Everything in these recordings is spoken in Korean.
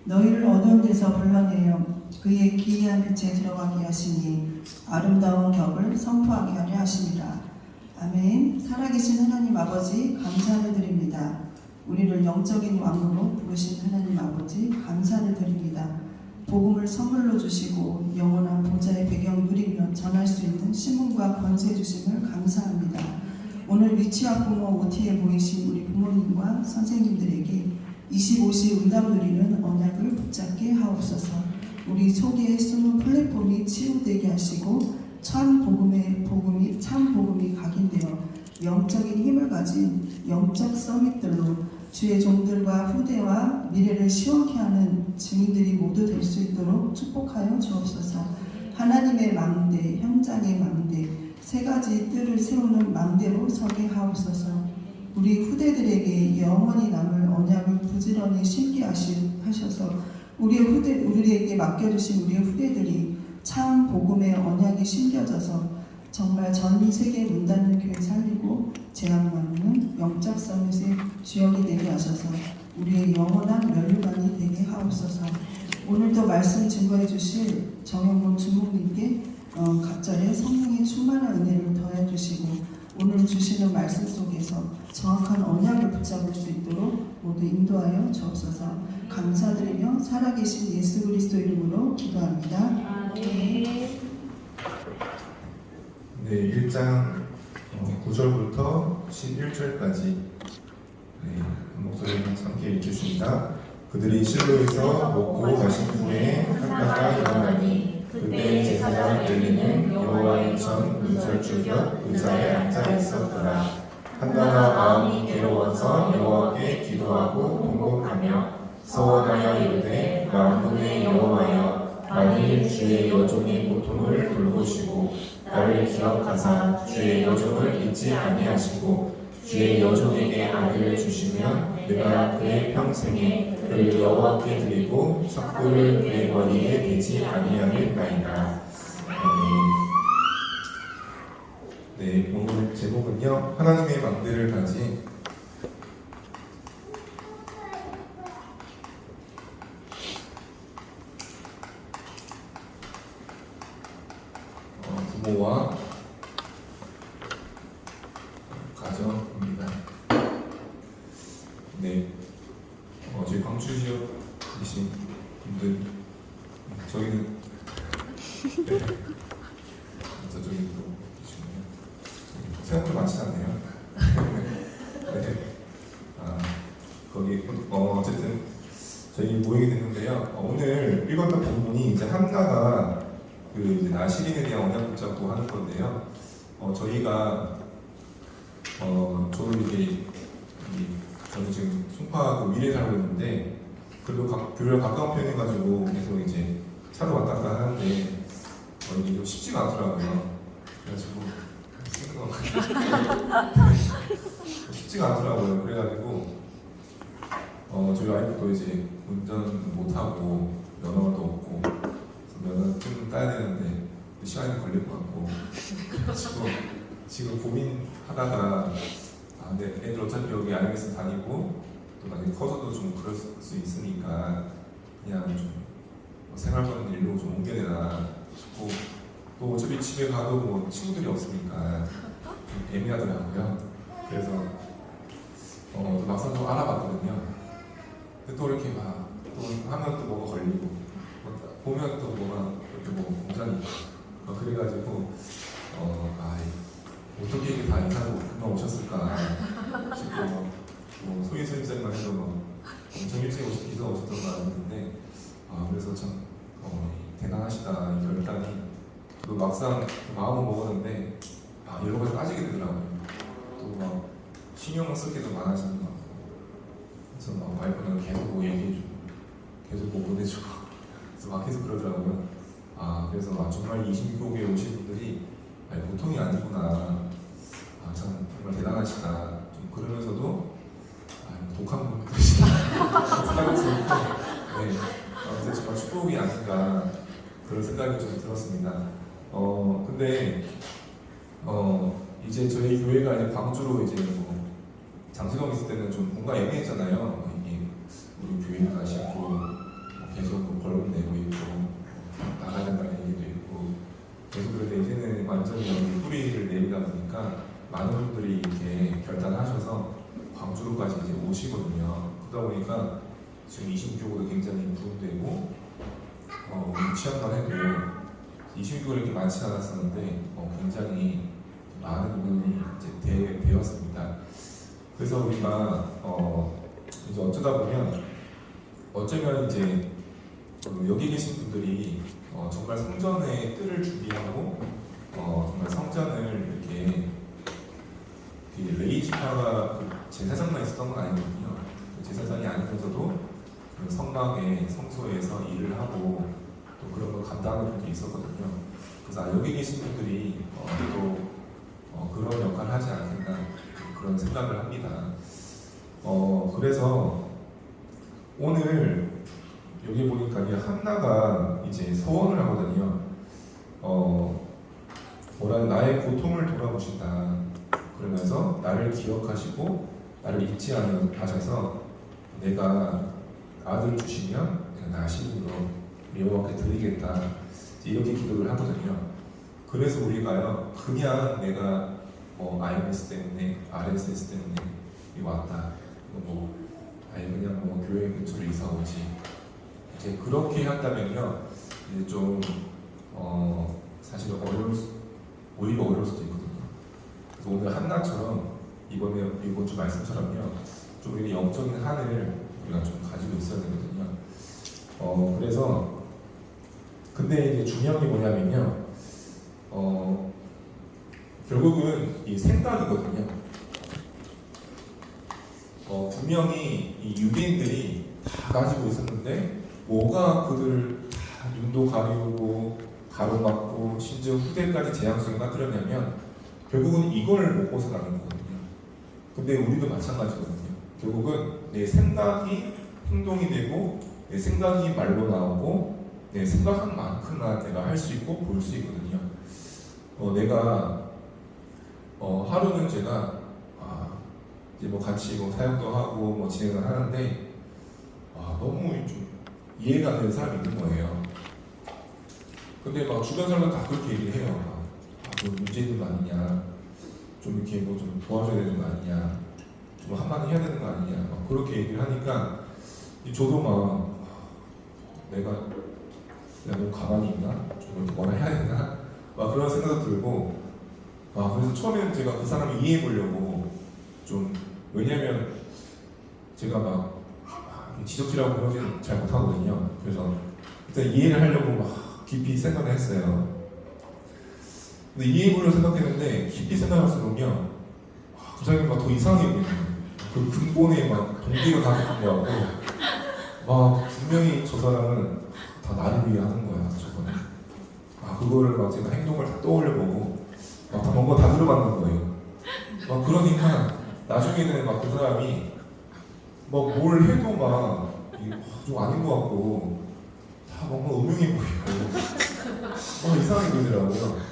너희를 어두운 데서 불러내어 그의 기이한 빛에 들어가게 하시니 아름다운 격을 선포하게 하려 하십니다. 아멘. 살아계신 하나님 아버지 감사를 드립니다. 우리를 영적인 왕으로 부르신 하나님 아버지 감사를 드립니다. 복음을 선물로 주시고 영원한 보좌의 배경 누리며 전할 수 있는 신분과 권세 주심을 감사합니다. 오늘 위치학 부모 OT에 보이신 우리 부모님과 선생님들에게 25시 응답 누리는 언약을 붙잡게 하옵소서. 우리 속에 숨은 플랫폼이 치유되게 하시고 참 복음이 각인되어 영적인 힘을 가진 영적 서밋들로 주의 종들과 후대와 미래를 시원케 하는 증인들이 모두 될 수 있도록 축복하여 주옵소서. 하나님의 망대, 현장의 망대, 세 가지 뜰을 세우는 망대로 서게 하옵소서. 우리 후대들에게 영원히 남을 언약을 부지런히 심게 하셔서 우리에게 맡겨주신 우리의 후대들이 참 복음의 언약이 심겨져서 정말 전 세계 문 닫는 교회 살리고 재앙 막는 영적 서밋의 주역이 되게 하셔서 우리의 영원한 면류관이 되게 하옵소서. 오늘도 말씀 증거해 주실 정영곤 주목님께 갑절에 성령의 충만한 은혜를 더해 주시고 오늘 주시는 말씀 속에서 정확한 언약을 붙잡을 수 있도록 모두 인도하여 주옵소서. 감사드리며 살아계신 예수 그리스도 이름으로 기도합니다. 네. 네, 1장 9절부터 11절까지 목소리를 함께 읽겠습니다. 그들이 실로에서 먹고 마신 후에 한나가 일어나니 그때 제사장 엘리는 여호와의 전 문설주 곁 의자에 앉아 있었더라. 한나가 마음이 괴로워서 여호와께 기도하고 통곡하며 서원하여 이르되 만군의 여호와여, 만일 주의 여종의 고통을 돌보시고 나를 기억하사 주의 여종을 잊지 아니하시고 주의 여종에게 아들을 주시면 내가 그의 평생에 그를 여호와께 드리고 삭불을 그의 머리에 대지 아니하겠나이다. 네, 오늘 제목은요, 하나님의 망대를 가진 부모와 가정입니다. 네, 저희 광주 지역이신 분들, 저기는 네, 저쪽에 또 계시군요. 생각보다 많지 않네요. 네, 거기 어쨌든 저희 모이게 됐는데요. 오늘 읽었던 부분이 이제 한나가 이제 나시린에 대한 언약 붙잡고 하는 건데요. 저희가 저는 지금 송파 미래 살고 있는데 그래도 교회랑 가까운 편해가지고 계속 이제 차로 왔다 갔다 하는데 이게 좀 쉽지가 않더라고요. 그래가지고 쉽지가 않더라고요. 그래가지고 저희 와이프도 이제 운전 못하고 면허도 없고 면허 좀 따야 되는데 시간이 걸릴 것 같고 지금 고민하다가 근데 애들 어차피 여기 IMS 다니고 또 나중에 커서도 좀 그럴 수 있으니까 그냥 좀 생활권 일로 좀 옮겨야 되나 싶고 또 어차피 집에 가도 뭐 친구들이 없으니까 좀 애매하더라고요. 그래서 또 막상 좀 알아봤거든요. 근데 또 이렇게 막 또 하면 또 뭐가 걸리고 보면 또 뭐가 이렇게 뭐 공장이 있고 그래가지고 어떻게 이게 다 인사하고 금방 오셨을까 싶고 뭐 소희 선생님만 해도 뭐 엄청 일찍 기사 오셨던 거 알았는데 그래서 참 대단하시다 이 결단이. 또 막상 마음을 먹었는데 여러 가지 빠지게 되더라고요. 또 막 신경을 쓸 게 더 많아지는 것 같고 그래서 막 와이프는 계속 뭐 얘기해주고 계속 뭐 보내주고 그래서 막 계속 그러더라고요. 그래서 정말 26교에 오신 분들이 보통이 아니구나. 참 정말 대단하시다. 좀 그러면서도 독한 분들이시다. 생각이 들고 네, 정말 축복이 아닌가 그런 생각이 좀 들었습니다. 근데 이제 저희 교회가 이제 광주로 이제 뭐 장세동 있을 때는 좀 뭔가 애매했잖아요. 이게 우리 교회가 싫고 계획이다 보니까 많은 분들이 이렇게 결단하셔서 광주로까지 이제 오시거든요. 그러다 보니까 지금 26교구도 굉장히 부흥되고 우리 취향만 해도 26교구가 이렇게 많지 않았었는데 굉장히 많은 부분이 이제 되었습니다. 그래서 우리가 이제 어쩌다 보면 어쩌면 이제 여기 계신 분들이 정말 성전의 뜰을 준비하고 정말 성전을 이렇게 레이지파가 제사장만 있었던 건 아니거든요. 제사장이 아니면서도 그 성막의 성소에서 일을 하고 또 그런 걸 감당하는 분들이 있었거든요. 그래서 여기 계신 분들이 또 그런 역할을 하지 않겠나 그런 생각을 합니다. 그래서 오늘 여기 보니까 한나가 이제 소원을 하거든요. 나의 고통을 돌아보신다. 그러면서 나를 기억하시고 나를 잊지 않으셔서 내가 아들 주시면 내가 나심으로 여호와께 드리겠다. 이렇게 기도를 하거든요. 그래서 우리가요 그냥 내가 IMS 때문에 RSS 때문에 왔다. 그냥 교회 근처로 이사 오지. 이제 그렇게 한다면요 이제 좀 사실 오히려 어려울 수도 있거든요. 그래서 오늘 한나처럼 이번 주 말씀처럼요 좀 이렇게 영적인 한을 우리가 좀 가지고 있어야 되거든요. 그래서 근데 이제 중요한 게 뭐냐면요 결국은 이 생각이거든요. 분명히 이 유대인들이 다 가지고 있었는데 뭐가 그들을 다 눈도 가리우고 가로막고 심지어 후대까지 재앙성에 빠뜨렸냐면 결국은 이걸 못 벗어나는 거거든요. 근데 우리도 마찬가지거든요. 결국은 내 생각이 행동이 되고 내 생각이 말로 나오고 내 생각한 만큼만 내가 할 수 있고 볼 수 있거든요. 내가 하루는 제가 이제 같이 사역도 하고 진행을 하는데 너무 좀 이해가 안 되는 사람이 있는 거예요. 근데 주변 사람들 다 그렇게 얘기를 해요. 너 문제 있는 거 아니냐, 좀 이렇게 좀 도와줘야 되는 거 아니냐, 좀 한마디 해야 되는 거 아니냐, 그렇게 얘기를 하니까 저도 내가 너무 가만히 있나, 좀 이렇게 뭐라 해야 되나, 그런 생각도 들고, 그래서 처음에는 제가 그 사람을 이해해 보려고 좀 왜냐면 제가 지적질하고 그러지는 잘 못하거든요. 그래서 일단 이해를 하려고 깊이 생각을 했어요. 근데 이해해보려고 생각했는데 깊이 생각할수록요 그 사람이 더 이상해 보이는 거예요. 그 근본에 동기가 가득한 거 같고 분명히 저 사람은 다 나를 위해 하는 거야. 저거는 그거를 제가 행동을 다 떠올려보고 뭔가 다 들어맞는 거예요. 그러니까 나중에는 그 사람이 뭘 해도 좀 아닌 것 같고 다 뭔가 음흉해 보이고 이상하게 보이더라고요.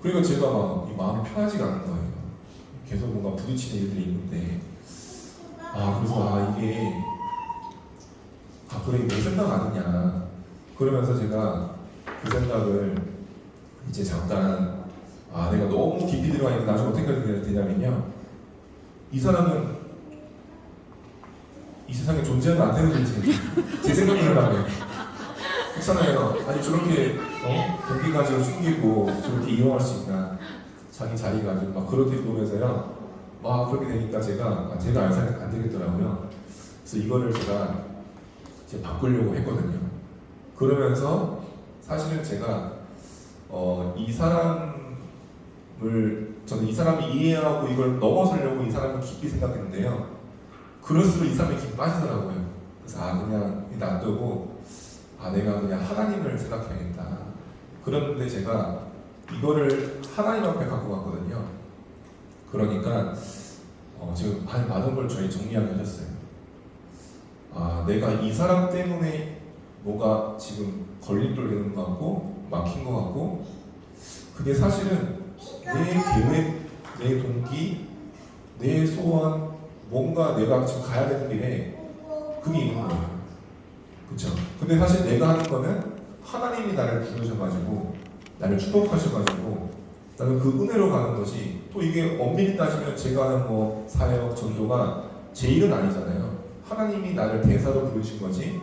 그러니까 제가 이 마음이 편하지가 않은 거예요. 계속 뭔가 부딪히는 일들이 있는데 그래서 이게 그래 내 생각 아니냐 그러면서 제가 그 생각을 이제 잠깐 내가 너무 깊이 들어가니까 나중에 어떻게 되냐면요 이 사람은 이 세상에 존재하면 안 되는 존재. 제 생각을 하면 그렇잖아요. 아니 저렇게 동기 가지고 숨기고 저렇게 이용할 수 있나 자기 자리 가지고 그렇게 보면서요 그렇게 되니까 제가 안 되겠더라고요. 그래서 이거를 제가 바꾸려고 했거든요. 그러면서 사실은 제가 저는 이 사람이 이해하고 이걸 넘어서려고 이 사람을 깊이 생각했는데요. 그럴수록 이 사람이 깊이 빠지더라고요. 그래서 그냥 놔두고 내가 그냥 하나님을 생각해야겠다. 그런데 제가 이거를 하나님 앞에 갖고 갔거든요. 그러니까 지금 많은 걸 저희 정리하게 하셨어요. 내가 이 사람 때문에 뭐가 지금 걸림돌 되는 것 같고 막힌 것 같고 그게 사실은 내 계획, 내 동기, 내 소원 뭔가 내가 지금 가야 되는 길에 그게 있는 거예요. 그쵸? 근데 사실 내가 하는 거는 하나님이 나를 부르셔가지고 나를 축복하셔가지고 나는 그 은혜로 가는 것이 또 이게 엄밀히 따지면 제가 하는 뭐 사역 전도가 제 일은 아니잖아요. 하나님이 나를 대사로 부르신 거지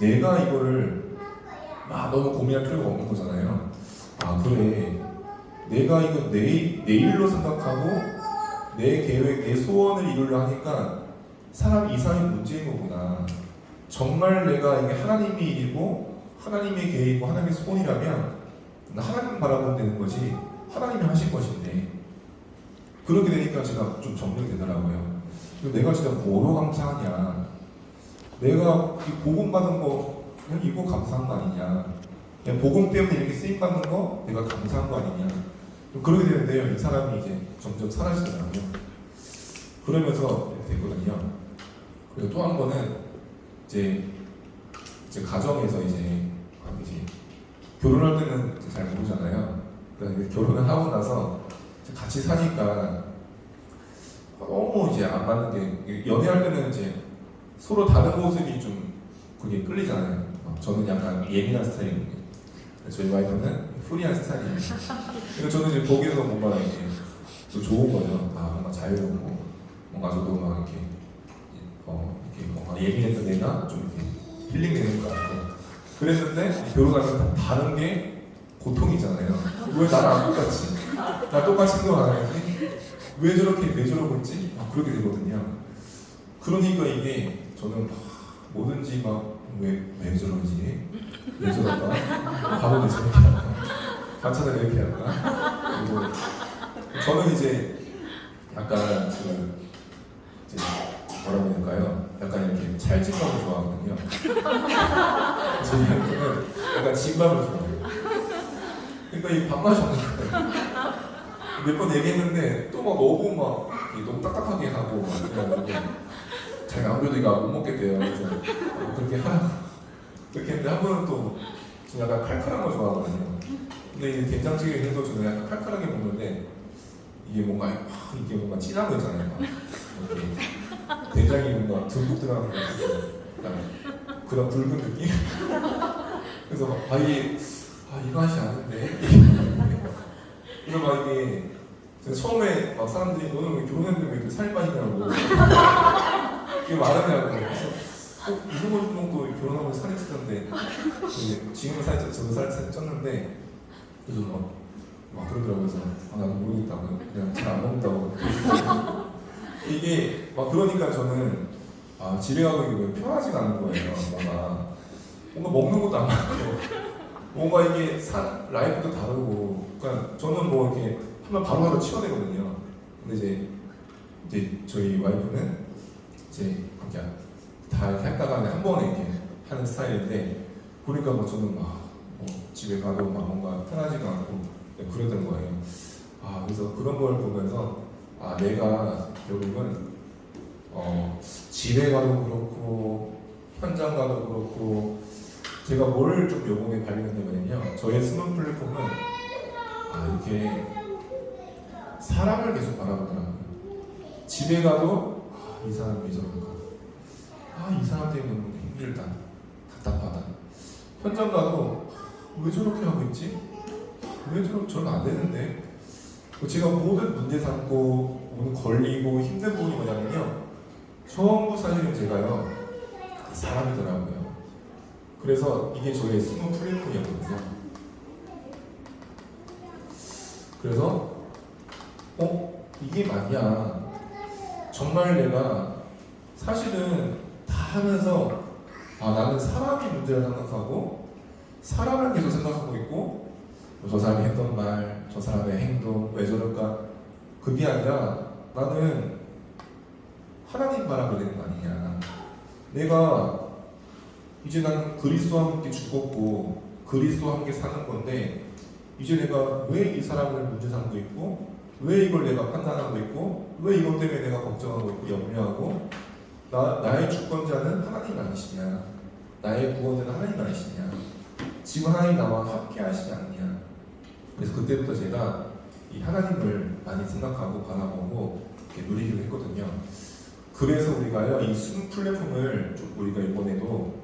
내가 이거를 너무 고민할 필요가 없는 거잖아요. 그래 내가 이거 내 일로 생각하고 내 계획, 내 소원을 이루려 하니까 사람 이상의 문제인 거구나. 정말 내가 이게 하나님의 일이고 하나님의 계획이고 하나님의 소원이라면 하나님 바라보면 되는 것이 하나님이 하신 것인데 그렇게 되니까 제가 좀 정리가 되더라고요. 내가 진짜 뭐로 감사하냐? 내가 이 복음 받은 거 그냥 이거 감사한 거 아니냐? 그냥 복음 때문에 이렇게 쓰임 받는 거 내가 감사한 거 아니냐? 그렇게 되는데요. 이 사람이 이제 점점 사라지더라고요. 그러면서 이렇게 됐거든요. 그리고 또 한 번은 이제 가정에서 이제 결혼할 때는 잘 모르잖아요. 그러니까 결혼을 하고 나서 같이 사니까 너무 이제 안 맞는 게 연애할 때는 이제 서로 다른 모습이 좀 그게 끌리잖아요. 저는 약간 예민한 스타일이거든요. 저희 와이프는 프리한 스타일이에요. 그러니까 저는 이제 거기서 뭔가 이렇게 또 좋은 거죠. 뭔가 자유롭고 뭔가 저도 막 이렇게 뭔가 예민했던 내가 좀 이렇게 힐링되는 것 같고 그랬는데 결혼하면 다른 게 고통이잖아요. 왜 나랑 안 똑같지? 나 똑같이 행동 안 하는데 왜 저러고 있지? 그렇게 되거든요. 그러니까 이게 저는 뭐든지 왜 저러지? 왜 저럴까? 밥은 왜 저렇게 할까? 반찬을 왜 이렇게 할까? 그리고 저는 이제 약간 이제 뭐라고 해야 될까요? 약간 이렇게 찰진밥을 좋아하거든요. 저희 학교는 약간 진밥을 좋아해요. 그러니까 이 밥맛이 없는 거예요. 몇 번 얘기했는데 또 너무 딱딱하게 하고 그래가지고 자기가 안 그래도 이거 못 먹겠대요. 그래서 그렇게 하라고 그렇게 했는데 한 번은 또 좀 약간 칼칼한 거 좋아하거든요. 근데 이제 된장찌개 해도 저는 약간 칼칼하게 먹는데 이게 뭔가 진한 거 있잖아요. 이렇게 된장이 뭔가 듬뿍 들어가는 거 그런 붉은 느낌? 그래서 이거 맛이 아닌데 그래서 이게 처음에 사람들이 너는 왜 결혼했는데 왜 이렇게 살이 빠지냐고 이게 말하냐고 그래서 이승원 정도 결혼하고 살이 찌던데 지금은 저도 살이 쪘는데 그래서 그러더라고요. 그래서 나도 모르겠다고 그냥 잘 안 먹는다고 이게 그러니까 저는 집에 가고 이게 편하지가 않은 거예요. 뭔가 먹는 것도 안 맞고 뭔가 이게 라이프도 다르고 그러니까 저는 이렇게 하면 바로 치워내거든요. 근데 이제 저희 와이프는 이제 그냥 다 이렇게 했다가 한 번에 이렇게 하는 스타일인데 보니까 저는 집에 가도 뭔가 편하지가 않고 그러던 거예요. 그래서 그런 걸 보면서 내가 결국은 집에 가도 그렇고 현장 가도 그렇고 제가 뭘 좀 요번에 발견했냐면요. 저의 스몰 플랫폼은 이렇게 사람을 계속 바라보더라고요. 집에 가도 이 사람 왜 저런가? 이 사람 때문에 너무 힘들다, 답답하다. 현장 가도 왜 저렇게 하고 있지? 왜 저는 안 되는데? 제가 모든 문제 삼고 모든 걸리고 힘든 부분이 뭐냐면요. 전부 사실은 제가요 사람이더라고요. 그래서 이게 저의 스몰 플랫폼이었거든요. 그래서 이게 맞냐? 정말 내가 사실은 다 하면서 나는 사람이 문제를 생각하고 사람을 계속 생각하고 있고 저 사람이 했던 말, 저 사람의 행동 왜 저럴까? 그게 아니라 나는 하나님 바라보야 되는 거 아니냐? 내가 이제 나는 그리스도와 함께 죽었고 그리스도와 함께 사는 건데 이제 내가 왜 이 사람을 문제 삼고 있고 왜 이걸 내가 판단하고 있고 왜 이것 때문에 내가 걱정하고 있고 염려하고 나의 주권자는 하나님 아니시냐? 나의 구원자는 하나님 아니시냐? 지금 하나님 나와 함께 하시지 않냐? 그래서 그때부터 제가 이 하나님을 많이 생각하고 바라보고 이렇게 누리기로 했거든요. 그래서 우리가요 이 숨 플랫폼을 좀 우리가 이번에도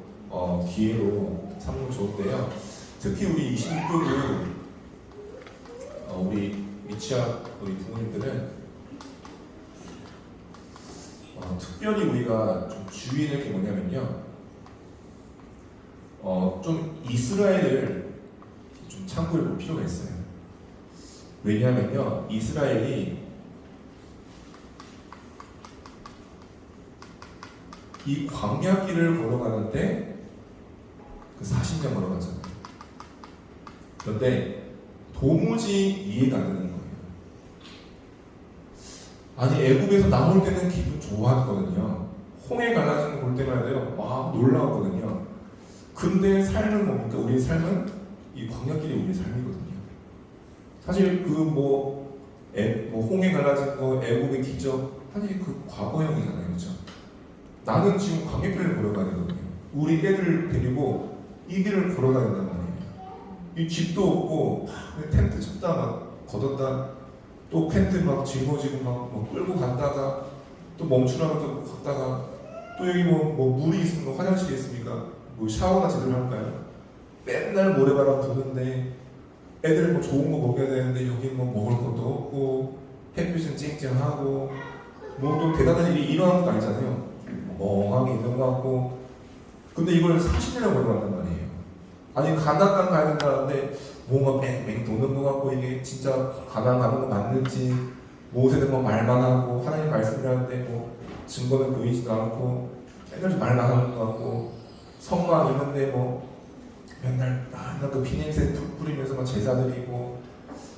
기회로 삼으면 좋은데요. 특히 우리 26교를 우리 미취학 우리 부모님들은 특별히 우리가 좀 주의할 게 뭐냐면요, 좀 이스라엘을 좀 참고해 볼 필요가 있어요. 왜냐하면요, 이스라엘이 이 광야길을 걸어가는데 그 40년 걸어갔잖아요. 그런데 도무지 이해가 안 되는 거예요. 아니, 애국에서 나올 때는 기분 좋았거든요. 홍해 갈라지는 거 볼 때마다요, 막 놀라웠거든요. 근데 삶은 뭡니까? 우리의 삶은 이 광야길이 우리의 삶이거든요. 사실 홍해 갈라진 거, 애국의 기적, 사실 그 과거형이잖아요, 그렇죠? 나는 지금 광야길을 걸어가야 되거든요. 우리 애들 데리고 이 길을 걸어가야 된단 말이에요. 이 집도 없고 텐트 쳤다 막 걷었다, 또 텐트 막 짊어지고 막 끌고 갔다가 또 멈추라고 또 갔다가, 또 여기 물이 있으면 화장실이 있습니까? 샤워나 제대로 할까요? 맨날 모래바람 부는데 애들 좋은 거 먹여야 되는데 여기 먹을 것도 없고 햇빛은 쨍쨍하고 또 대단한 일이 일어나는 것도 아니잖아요. 멍하게 있는 것 같고. 근데 이걸 40년을 걸어간단 말이에요. 아니, 가나안 가야 된다는데 뭔가 뺑뺑 도는 것 같고, 이게 진짜 가나안 가는 거 맞는지, 모세는 말만 하고 하나님 말씀을 하는데 증거는 보이지도 않고 맨날 말만 하는 것 같고, 성막 있는데 맨날 그 피냄새 뿌리면서 제사 드리고,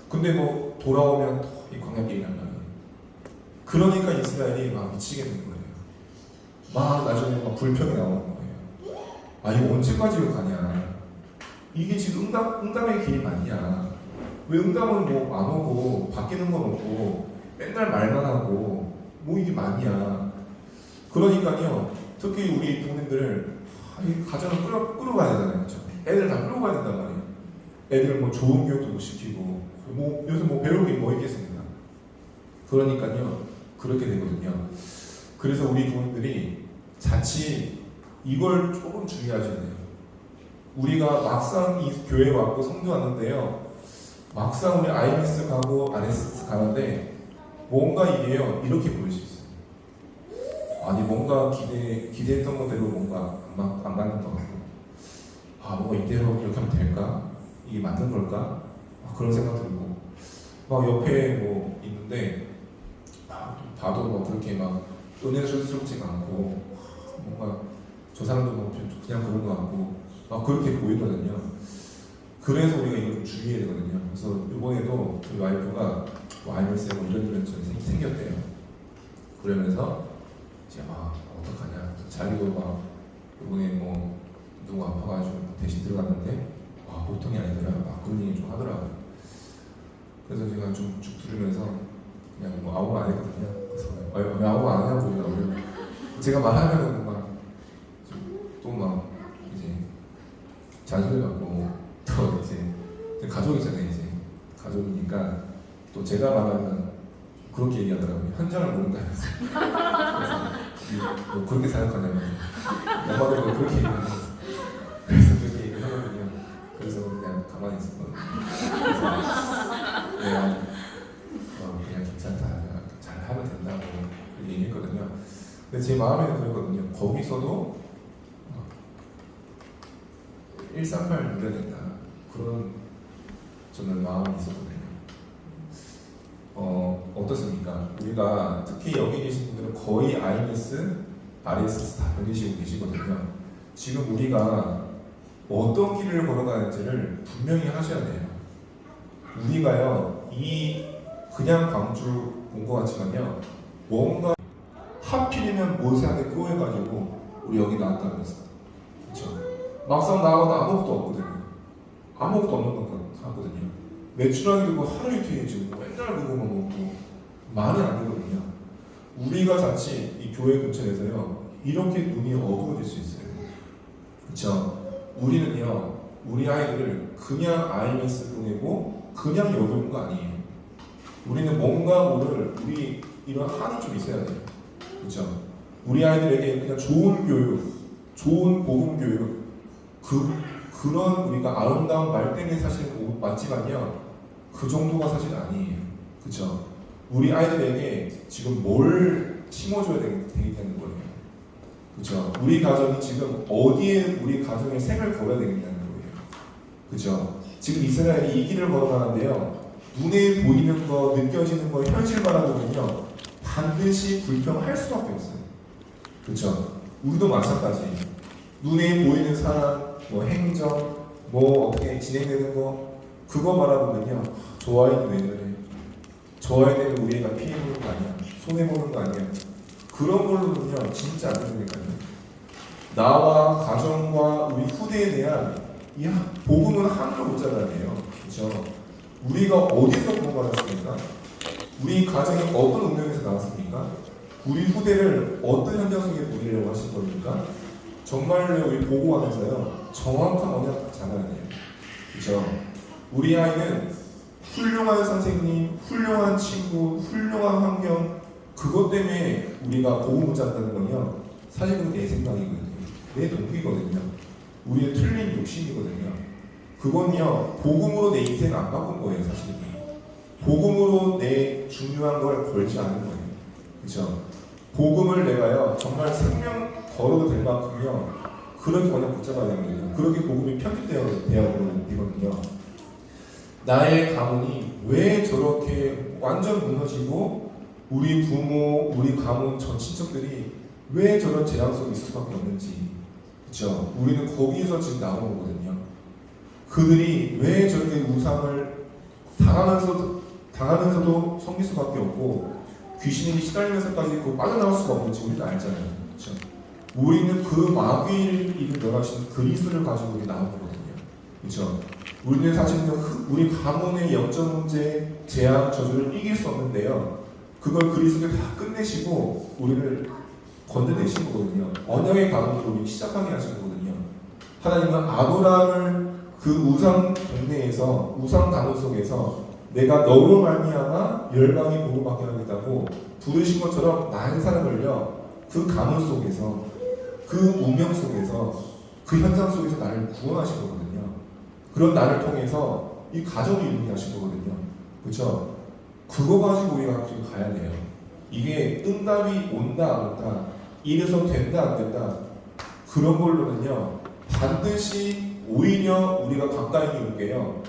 근데 돌아오면 이 광야길이란 말이에요. 그러니까 이스라엘이 막 미치겠는 거예요. 나중에 불평이 나오는 거예요. 이거 언제까지 가냐? 이게 지금 응답의 길이 맞냐? 왜 응답은 안 오고 바뀌는 건 없고 맨날 말만 하고 이게 맞냐? 그러니까요, 특히 우리 부모님들을 이 가정을 끌어가야 되잖아요, 그렇죠? 애들 다 끌어가야 된단 말이에요. 애들 좋은 교육도 못 시키고 요즘 배울 게 있겠습니까? 그러니까요, 그렇게 되거든요. 그래서 우리 부모님들이 자칫 이걸 조금 주의하셔야 돼요. 우리가 막상 이 교회에 왔고 성도 왔는데요, 막상 우리 IMS 가고 RS 가는데 뭔가 이게요, 이렇게 보일 수 있어요. 아니, 뭔가 기대했던 것대로 뭔가 안 맞는 것 같고, 뭔가 이대로 이렇게 하면 될까? 이게 맞는 걸까? 그런 생각 들고, 옆에 있는데 봐도 그렇게 은혜스럽지가 않고, 뭔가 저 사람도 그냥 그런 것 같고 그렇게 보이거든요. 그래서 우리가 이걸 좀 주의해야 되거든요. 그래서 이번에도 우리 와이프가 IMS에 이런 점이 생겼대요. 그러면서 이제 어떡하냐, 자기도 이번에 누구 아파가지고 대신 들어갔는데 보통이 아니더라, 그런 얘기 좀 하더라고요. 그래서 제가 쭉 들으면서 그냥 아무 말 안 했거든요. 그래서 왜 아무 말 안 하냐고 그러더라고요. 제가 말하면은 또 이제 잔소리 받고, 또 이제 가족이잖아요. 이제 가족이니까 또 제가 말하면 그렇게 얘기하더라고요. 현장을 모른다면서. 그래서 그렇게 생각하냐면 엄마도 그렇게 얘기하면서, 그래서 그렇게 얘기를 하거든요. 그래서 그냥 가만히 있었거든요. 그래서 그냥 괜찮다, 잘 하면 된다고 얘기했거든요. 근데 제 마음에는 그랬거든요. 거기서도 138 누려야 된다, 그런 저는 마음이 있었거든요. 어떻습니까? 우리가 특히 여기 계신 분들은 거의 IMS, RS 다 견디시고 계시거든요. 지금 우리가 어떤 길을 걸어가는지를 분명히 하셔야 돼요. 우리가요, 그냥 광주 온 것 같지만요, 뭔가 하필이면 모세한테 꼬여가지고 우리 여기 나왔다 그랬어. 그렇죠? 막상 나와도 아무것도 없거든요. 아무것도 없는 것 같거든요. 매출하게 되고 하루 이틀 지고 맨날 그거만 먹고 말이 안 되거든요. 우리가 자칫 이 교회 근처에서요, 이렇게 눈이 어두워질 수 있어요. 그렇죠? 우리는요, 우리 아이들을 그냥 IMS 보내고 그냥 여기온 거 아니에요. 우리는 뭔가 우리 이런 한이 좀 있어야 돼요. 그렇죠? 우리 아이들에게 그냥 좋은 교육, 좋은 복음 교육, 그런 우리가 아름다운 말 때문에 사실 맞지만요, 그 정도가 사실 아니에요. 그쵸? 우리 아이들에게 지금 뭘 심어줘야 되겠다는 거예요. 그쵸? 우리 가정이 지금 어디에 우리 가정의 생을 걸어야 되겠다는 거예요. 그쵸? 지금 이스라엘이 이 길을 걸어가는데요. 눈에 보이는 거, 느껴지는 거, 현실 바라보면요. 반드시 불평할 수밖에 없어요. 그쵸? 우리도 마찬가지예요. 눈에 보이는 사람, 뭐 행정, 뭐 어떻게 진행되는 거, 그거 바라보면요. 저 아이는 왜 그래? 저 아이는 우리 애가 피해보는 거 아니야? 손해보는 거 아니야? 그런 걸로는요. 진짜 안 되니까요. 나와 가정과 우리 후대에 대한 이 복음은 하늘로 못 잡아내요. 그렇죠? 우리가 어디서 구원받았습니까? 우리 가정이 어떤 운명에서 나왔습니까? 우리 후대를 어떤 현장 속에 보내려고 하실 겁니까? 정말로 우리 보고하면서요. 정확한 언약 잡아야 돼요. 그렇죠? 우리 아이는 훌륭한 선생님, 훌륭한 친구, 훌륭한 환경 그것 때문에 우리가 복음을 잡는다는 건요. 사실 그건 내 생각이거든요. 내 동기거든요. 우리의 틀린 욕심이거든요. 그건요, 복음으로 내 인생 안 바꾼 거예요, 사실. 복음으로 내 중요한 걸 걸지 않은 거예요. 그죠? 복음을 내가요, 정말 생명 걸어도 될 만큼요, 그렇게 그냥 붙잡아야 되거든요. 그렇게 복음이 편집되거든요. 나의 가문이 왜 저렇게 완전 무너지고, 우리 부모, 우리 가문, 전 친척들이 왜 저런 재앙 속에 있을 수밖에 없는지. 그렇죠? 우리는 거기서 지금 나오는 거거든요. 그들이 왜 저렇게 우상을 당하면서도 섬길 수밖에 없고 귀신이 시달리면서까지 그 빠져나올 수가 없는지 우리는 알잖아요. 그렇죠? 우리는 그 마귀를 이룬 멸하신 그리스도를 가지고 우리 나온 거거든요. 그렇죠? 우리는 사실 우리 가문의 영적 문제, 재앙, 저주를 이길 수 없는데요. 그걸 그리스도가 다 끝내시고 우리를 건져내신 거거든요. 언약의 가문으로 우리 시작하게 하신 거거든요. 하나님은 아브라함을 그 우상 동네에서 우상 가문 속에서 내가 너로 말미암아 열방이 복을 받게 하겠다고 부르신 것처럼 많은 사람을요 그 가문 속에서 그 운명 속에서 그 현장 속에서 나를 구원하신 거거든요. 그런 나를 통해서 이 가정을 이루게 하신 거거든요. 그렇죠? 그거 가지고 우리가 지금 가야 돼요. 이게 응답이 온다 안 온다, 이래서 된다 안 된다, 그런 걸로는요 반드시 오히려 우리가 가까이 이룰게요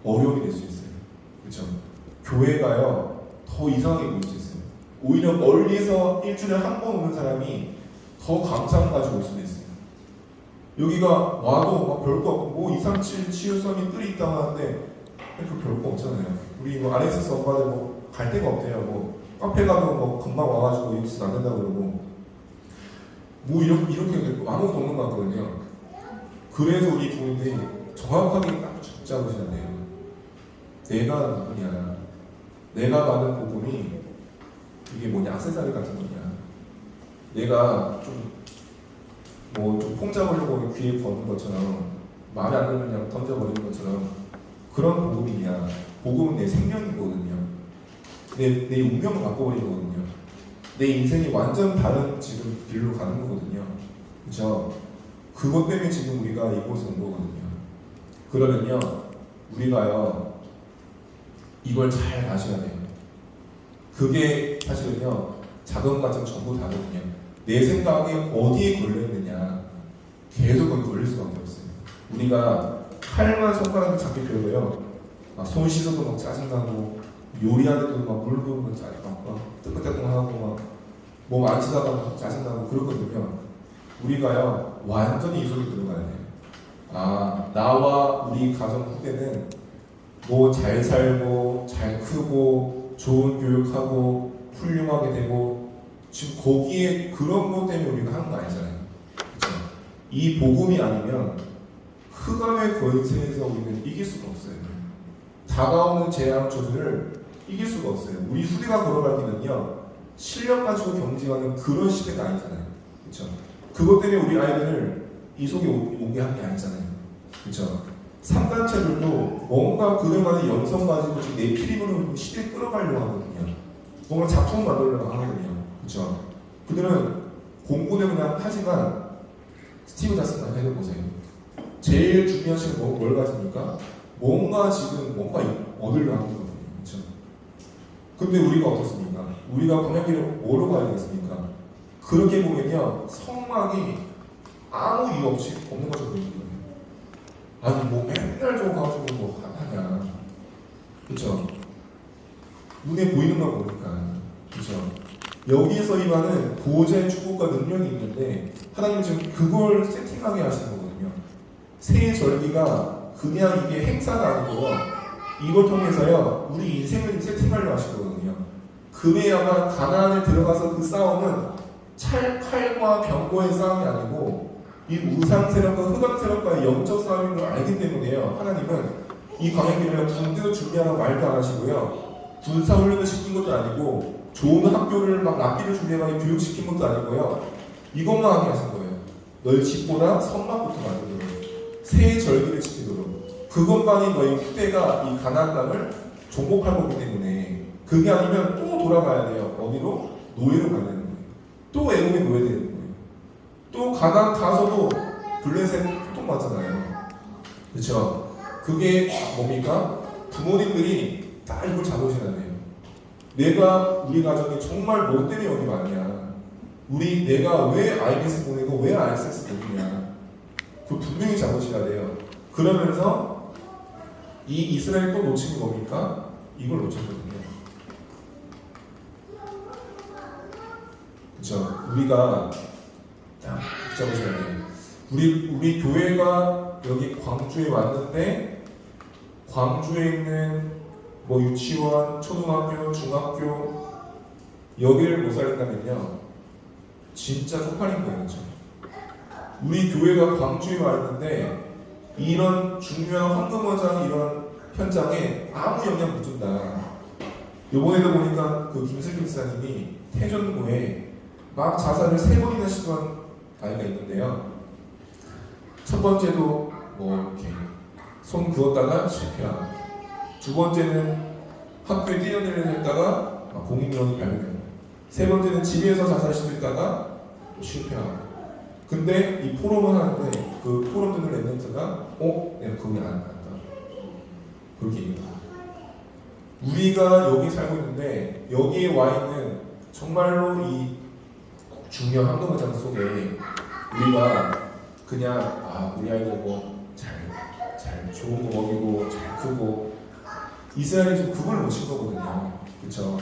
어려움이 될 수 있어요. 그렇죠? 교회가요 더 이상하게 보일 수 있어요. 오히려 멀리서 일주일에 한 번 오는 사람이 더 감사함 가지고 올 수도 있어요. 여기가 와도 막 별거 없고 뭐 237 치유성이 뜰이 있다고 하는데 그 별거 없잖아요. 우리 뭐 RSS 엄마들 뭐 갈 데가 없대요. 뭐 카페 가도 뭐 금방 와가지고 여기서 안 된다고 그러고 뭐 이렇게 되고 아무것도 없는 것 같거든요. 그래서 우리 부모님들이 정확하게 딱 잡으셔야 돼요. 내가 누구냐, 내가 받은 복음이 이게 뭐냐, 액세서리 같은 거냐, 내가 좀 폼잡으려고 귀에 거는 것처럼 마음에 안 들면 그냥 던져버리는 것처럼 그런 복음이냐. 복음은 내 생명이거든요. 내 운명을 바꿔버리거든요. 내 인생이 완전 다른 지금 길로 가는 거거든요. 그렇죠? 그것 때문에 지금 우리가 이곳에 온 거거든요. 그러면요, 우리가요 이걸 잘 아셔야 돼요. 그게 사실은요 작은 과정 전부 다거든요. 내 생각에 어디에 걸려있느냐, 계속 거기 걸릴 수밖에 없어요. 우리가 칼만 손가락을 잡게 되어도요 손 씻어도 막 짜증나고, 요리하는데도 막 물 부으면 짜증나고, 뜨끈뜨끈하고 뭐 만지다가 막 짜증나고 그렇거든요. 우리가요 완전히 이 속에 들어가야 돼요. 아, 나와 우리 가정 후대는 뭐 잘 살고 잘 크고 좋은 교육하고 훌륭하게 되고, 지금 거기에 그런 것 때문에 우리가 하는 거 아니잖아요. 그렇죠? 이 복음이 아니면 흑암의 권세에서 우리는 이길 수가 없어요. 다가오는 재앙 저주를 이길 수가 없어요. 우리 후대가 걸어가기는요 실력 가지고 경쟁하는 그런 시대가 아니잖아요. 그렇죠? 그것 때문에 우리 아이들을 이 속에 오게 한 게 아니잖아요. 그렇죠? 삼단체들도 뭔가 그들만의 영성 가지고 지금 내 피리으로 시대에 끌어가려고 하거든요. 뭔가 작품 만들려고 하거든요. 그렇죠? 그들은 공부는 그냥 하지만 스티브 잡스만 해보세요. 제일 중요한 시간 뭘 가집니까? 뭔가 지금 뭔가 어딜 가는 거거든요. 그렇죠? 근데 우리가 어떻습니까? 우리가 광야길을 뭐로 가야 되겠습니까? 그렇게 보면요, 성막이 아무 이유 없이 없는 것처럼 보이는 거예요. 아니 뭐 맨날 저거 가지고 뭐 하냐, 그렇죠? 눈에 보이는 걸 보니까, 그렇죠? 여기에서 임하는 보호자의 축복과 능력이 있는데 하나님은 지금 그걸 세팅하게 하시는 거거든요. 새 절기가 그냥 이게 행사가 아니고 이걸 통해서요 우리 인생을 세팅하려 하시거든요. 그래야만 가나안에 들어가서 그 싸움은 칼과 병거의 싸움이 아니고 이 우상 세력과 흑암 세력과의 영적 싸움인 걸 알기 때문에요. 하나님은 이 광야길을 군대도 준비하라고 말도 안 하시고요. 군사훈련을 시킨 것도 아니고 좋은 학교를 막 납기를 준비해서 교육시킨 것도 아니고요. 이것만 하게 하신 거예요. 너희 집보다 성막부터 만들도록, 새 절기를 지키도록. 그것만이 너희 후대가 이 가나안 땅을 정복할 거기 때문에 그게 아니면 또 돌아가야 돼요. 어디로? 노예로 가야 되는 거예요. 또 애굽에 노예되는 거예요. 또 가나안 가서도 블레셋 고통받잖아요. 그렇죠? 그게 뭡니까? 부모님들이 다 이걸 잡으셔야 돼요. 우리 가정이 정말 뭐 때문에 여기 왔냐? 내가 왜 IBS 보내고 왜 ISS 보내냐? 그 분명히 잡으셔야 돼요. 그러면서 이 이스라엘 또 놓친 게 뭡니까? 이걸 놓쳤거든요. 그렇죠? 우리가 딱 잡으셔야 돼요. 우리 교회가 여기 광주에 왔는데 광주에 있는 뭐 유치원, 초등학교, 중학교 여기를 못 살린다면요 진짜 쪽팔린 거예요. 그렇죠? 우리 교회가 광주에 와 있는데 이런 중요한 황금어장 이런 현장에 아무 영향 못 준다. 요번에도 보니까 그 김슬기 목사님이 태전고에 막 자살을 3번이나 시도한 아이가 있는데요. 첫 번째도 뭐 이렇게 손 그었다가 실패하고, 두 번째는 학교에 뛰어내리려 했다가 공익요원이 발견되고, 세 번째는 집에서 자살 시도했다가 실패하고. 근데 이 포럼을 하는데 그 포럼 듣는 랩런트가 내가 거기 안 간다 그렇게 얘기합니다. 우리가 여기 살고 있는데 여기에 와 있는 정말로 이 중요한 황금어장 속에 우리가 그냥 우리 아이들 뭐 잘 좋은 거 먹이고 잘 크고, 이스라엘이 지금 그걸 놓친 거거든요. 그렇죠?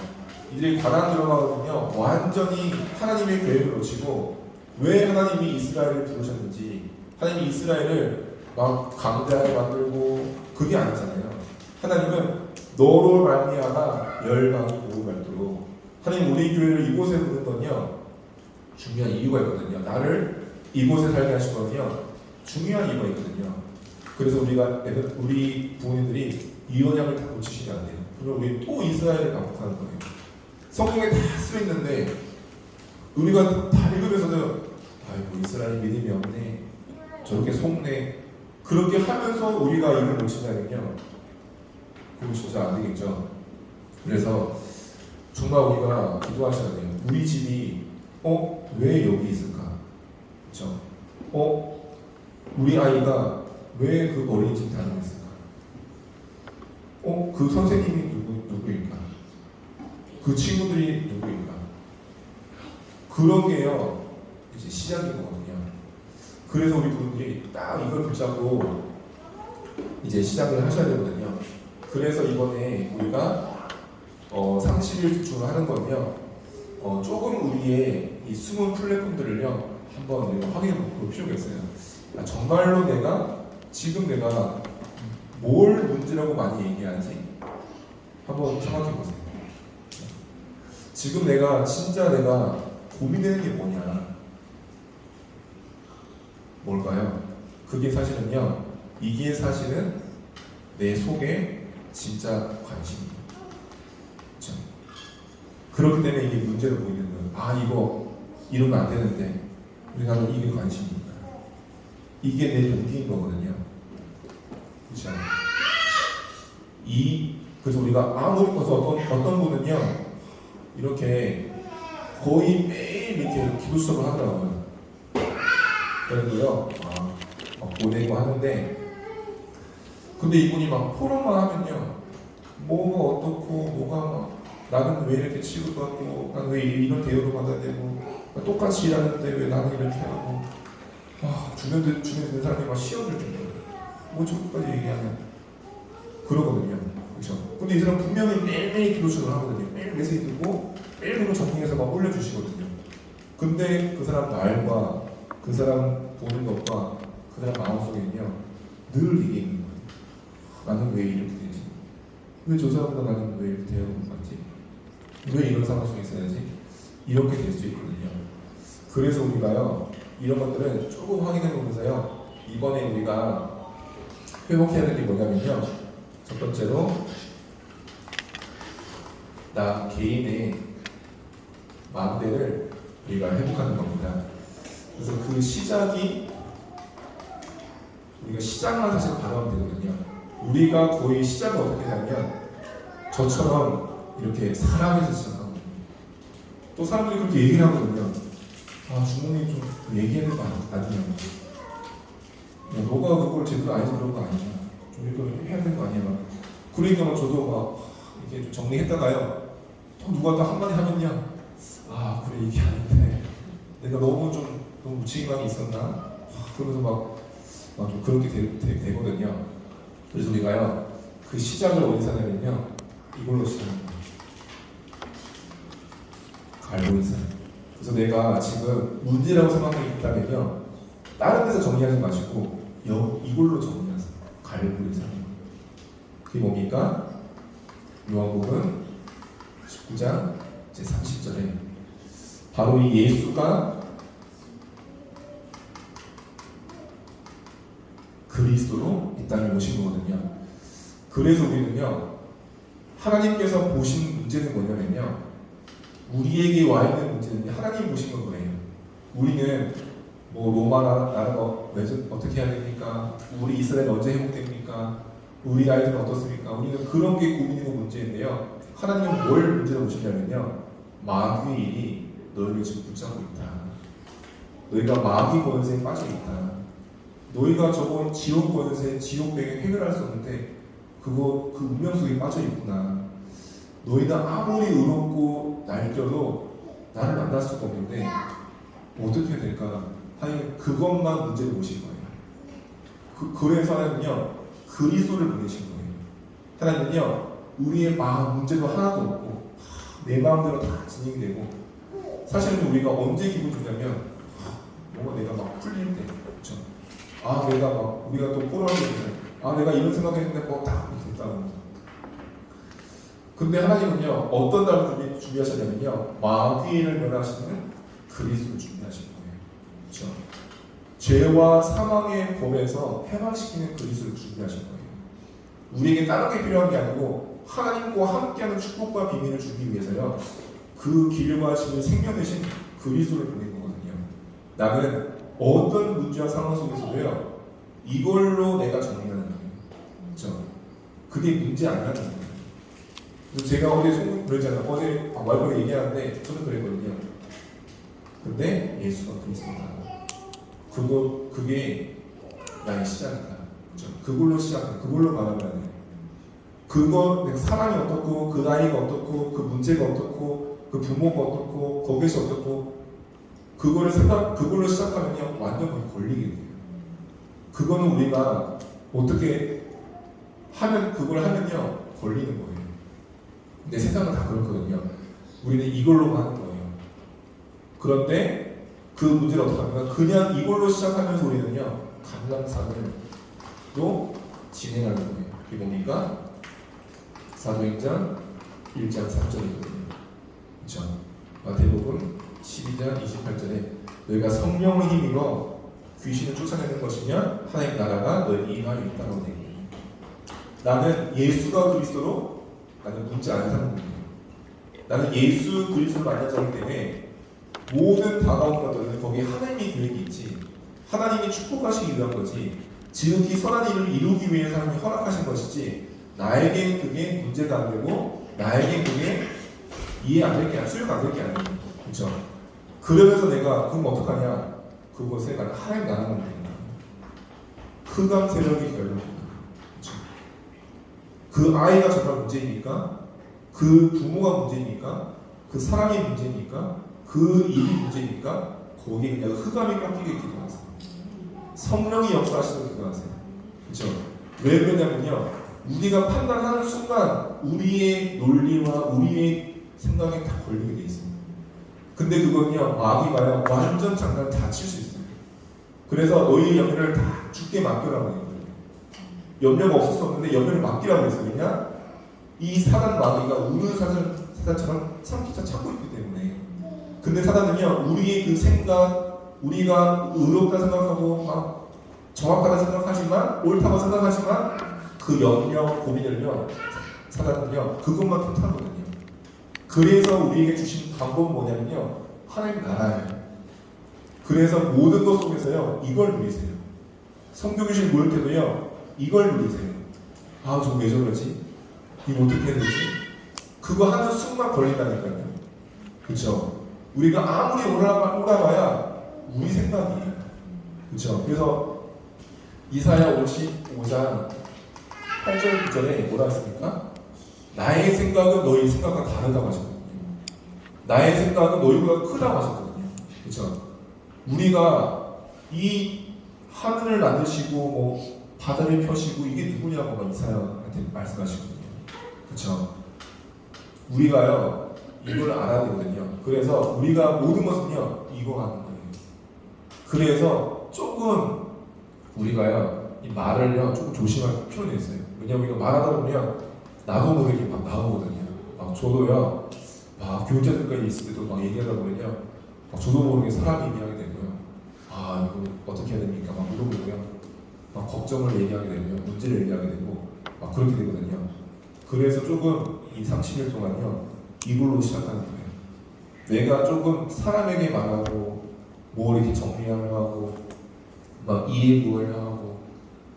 이들이 가나안 들어가거든요. 완전히 하나님의 계획을 놓치고, 왜 하나님이 이스라엘을 부르셨는지, 하나님이 이스라엘을 막 강자를 만들고 그게 아니잖아요. 하나님은 너로 말미암아 열방이 복을 받도록. 하나님 우리 교회를 이곳에 부른 건요 중요한 이유가 있거든요. 나를 이곳에 살게 하신 건요 중요한 이유가 있거든요. 그래서 우리 부모님들이 이 언약을 다 놓치시면 안 돼요. 그러면 우리 또 이스라엘을 반복하는 거예요. 성경에 다 쓰여있는데 우리가 다 읽으면서도 아이고 이스라엘 믿음이 없네, 저렇게 속네, 그렇게 하면서 우리가 이걸 놓친다면요 그건 진짜 안 되겠죠. 그래서 정말 우리가 기도하셔야 돼요. 우리 집이 왜 여기 있을까? 그렇죠? 우리 아이가 왜 그 어린이집 다니고 있을까? 그 선생님이 누구일까? 그 친구들이 누구일까? 그런 게요 이제 시작인 거거든요. 그래서 우리 분들이 딱 이걸 붙잡고 이제 시작을 하셔야 되거든요. 그래서 이번에 우리가 상시를 집중을 하는 건요 조금 우리의 이 숨은 플랫폼들을요 한번 우리가 확인해 볼 필요가 있어요. 정말로 지금 내가 뭘 문제라고 많이 얘기하지? 한번 생각해 보세요. 지금 진짜 내가 고민되는 게 뭐냐? 뭘까요? 그게 사실은요, 이게 사실은 내 속에 진짜 관심이에요. 그렇죠? 그렇기 때문에 이게 문제로 보이는 거예요. 이거 이러면 안 되는데 우리 나는 이게 관심이니까. 이게 내 동기인 거거든요. 그렇죠? 그래서 우리가 아무리 커서 어떤 분은요 이렇게 거의 매일 이렇게 기도 수업을 하더라고요. 그래도요 보내고 하는데, 근데 이분이 막 포럼만 하면요 뭐가 어떻고 뭐가 막 나는 왜 이렇게 취급받고 나는 왜 이런 대우를 받아야 되고 똑같이 일하는데 왜 나는 이렇게 하고 주변에 있는 사람이 막 시험을 줍니다. 뭐 저것까지 얘기하면 그러거든요. 그렇죠? 근데 이 사람 분명히 매일매일 기도식을 하거든요. 매일 메시지 듣고 매일 그거 정리해서 막 올려주시거든요. 근데 그 사람 말과 그 사람 보는 것과 그 사람 마음속에는요 늘 이게 있는 거예요. 나는 왜 이렇게 되지? 왜 저 사람보다 나는 왜 이렇게 대우를 받지? 왜 이런 상황 속에 있어야지? 이렇게 될 수 있거든요. 그래서 우리가요 이런 것들은 조금 확인해 보면서요 이번에 우리가 회복해야 될 게 뭐냐면요 첫 번째로 나 개인의 마음대를 우리가 회복하는 겁니다. 그래서 그 시작이 우리가 시작만 사실 바라보면 되거든요. 우리가 거의 시작을 어떻게 하냐면 저처럼 이렇게 사랑해서 시작하거든요. 또 사람들이 그렇게 얘기를 하거든요. 주모님 좀 얘기해야 될 거 아니냐. 너가 그걸 제대로 안 해서 그런 거 아니냐. 좀 이렇게 해야 되는 거 아니야. 그러니까 저도 막 이렇게 좀 정리했다가요. 또 누가 또 한마디 하면요. 그래 이게 아닌데 내가 너무 무책임함이 있었나? 그러면서 막 좀 그렇게 되거든요. 그래서 우리가요 그 시작을 어디서 하냐면요 이걸로 시작합니다. 갈고 인사. 그래서 내가 지금 문제라고 생각하고 있다면요 다른 데서 정리하지 마시고 이걸로 정리하세요. 갈고 인사. 그게 뭡니까? 요한복음 19장 제 30절에 바로 이 예수가 그리스도로 이 땅에 오신 거거든요. 그래서 우리는요 하나님께서 보신 문제는 뭐냐면요 우리에게 와 있는 문제는 하나님 보신 건 거예요. 우리는 뭐 로마 나라가 어떻게 해야 됩니까? 우리 이스라엘 언제 회복됩니까? 우리 아이들은 어떻습니까? 우리는 그런 게 고민이고 문제인데요. 하나님은 뭘 문제로 보시냐면요 마귀의 일이 너희를 지금 붙잡고 있다. 너희가 마귀 권세에 빠져 있다. 너희가 저번 지옥 권세, 지옥 배경 해결할 수 없는데 그 운명 속에 빠져 있구나. 너희가 아무리 의롭고 날뛰어도 나를 만날 수가 없는데 어떻게 해야 될까? 하나님은 그것만 문제로 보신 거예요. 그래서 하나님은요 그리스도를 보내신 거예요. 하나님은요 우리의 마음 문제도 하나도 없고 내 마음대로 다 진행이 되고 사실은 우리가 언제 기분 좋냐면 뭔가 내가 막 풀릴 때 그렇죠? 내가 막 우리가 또 포로할 때 내가 이런 생각했는데 딱 됐다는 거죠. 근데 하나님은요 어떤 답을 준비하셨냐면요 마귀를 멸하시는 그리스도를 준비하신 거예요. 그렇죠? 죄와 사망의 법에서 해방시키는 그리스도를 준비하신 거예요. 우리에게 다른 게 필요한 게 아니고 하나님과 함께하는 축복과 비밀을 주기 위해서요 그 길과 진의 생명 대신 그리스도를 보낸 거거든요. 나는 어떤 문제와 상황 속에서도요 이걸로 내가 정리하는 거예요. 그렇죠? 그게 문제 아니라는 거예요. 제가 어제 그랬잖아요. 어제 말로 얘기하는데 저는 그랬거든요. 근데 예수가 그리스도다. 그게 나의 시작이다. 그렇죠? 그걸로 시작해. 그걸로 바라봐야 돼. 내가 사람이 어떻고 그 나이가 어떻고 그 문제가 어떻고 그 부모가 어떻고 거기서 어떻고 그걸로 시작하면요 완전 거기 걸리게 돼요. 그거는 우리가 어떻게 하면 그걸 하면요 걸리는 거예요. 근데 세상은 다 그렇거든요. 우리는 이걸로 하는 거예요. 그런데 그 문제를 어떻게 하면 그냥 이걸로 시작하면서 우리는요 감람산을로 진행하는 거예요. 이게 뭡니까? 사도행전 1장 3절이거든요. 그렇죠? 마태복음 12장 28절에 너희가 성령을 힘입어 귀신을 쫓아내는 것이면 하나님 나라가 너희 임하여 있다고 되어 있습니다. 나는 예수가 그리스도로 나는 문제 안 사는 거예요. 나는 예수 그리스도를 만난 자이기 때문에 모든 다가온 것들은 거기에 하나님의 계획이 있지 하나님이 축복하시기 위한 거지 지극히 선한 일을 이루기 위해서 하나님이 허락하신 것이지 나에게 그게 문제가 안 되고 나에게 그게 이해 안 될 게 아니야 수요가 안 될 게 아니에요. 그렇죠? 그러면서 내가 그럼 어떡하냐 그것에 나는 하나님 나라만 된다. 흑암 세력이 결론입니다. 그렇죠? 그 아이가 정말 문제입니까? 그 부모가 문제입니까? 그 사람이 문제입니까? 그 일이 문제입니까? 거기에 그냥 흑암이 꺾이게 기도하세요. 성령이 역사하시도록 기도하세요. 그렇죠? 왜 그러냐면요, 우리가 판단하는 순간 우리의 논리와 우리의 생각에 다 걸리게 돼 있어요. 근데 그건요, 마귀가요 완전 장난 다 칠 수 있어요. 그래서 너희 염려를 다 주께 맡겨라고 해요. 염려가 없을 수 없는데 염려를 맡기라고 했어요. 왜냐? 이 사단 마귀가 우는 사단처럼 참기차 찾고 있기 때문에. 근데 사단은요, 우리의 그 생각, 우리가 의롭다 생각하고 막 정확하다 생각하지만, 옳다고 생각하지만 그 염려, 고민을요, 사단은요 그것만 택하거든요. 그래서 우리에게 주신 방법은 뭐냐면요, 하나님 나라예요. 그래서 모든 것 속에서요 이걸 누리세요. 성경교실 모일 때도요 이걸 누리세요. 아, 저 왜 저러지? 이거 어떻게 해야 되지? 그거 하는 순간 걸린다니까요. 그렇죠? 우리가 아무리 오라봐야 우리 생각이에요. 그렇죠? 그래서 이사야 55장 8절 9절에 뭐라 했습니까? 나의 생각은 너희 생각과 다르다고 하셨거든요. 나의 생각은 너희보다 크다고 하셨거든요. 그렇죠? 우리가 이 하늘을 만드시고 뭐 바다를 펴시고 이게 누구냐고 막 이사야한테 말씀하시거든요. 그렇죠? 우리가요 이걸 알아야 되거든요. 그래서 우리가 모든 것은요 이거 하는 거예요. 그래서 조금 우리가요 이 말을요 조금 조심할 필요가 있어요. 왜냐면 이거 말하다 보면 나도 모르게 막 나오거든요. 막 저도요 막 교육자들까지 있을 때도 막 얘기하다 보면요 막 저도 모르게 사람 얘기하게 되고요. 아, 이거 어떻게 해야 됩니까? 막 물어보고요. 막 걱정을 얘기하게 되고요. 문제를 얘기하게 되고 막 그렇게 되거든요. 그래서 조금 이 30일 동안요 이걸로 시작하는 거예요. 내가 조금 사람에게 말하고 뭐 이렇게 정리하고 막 이해 구하려고.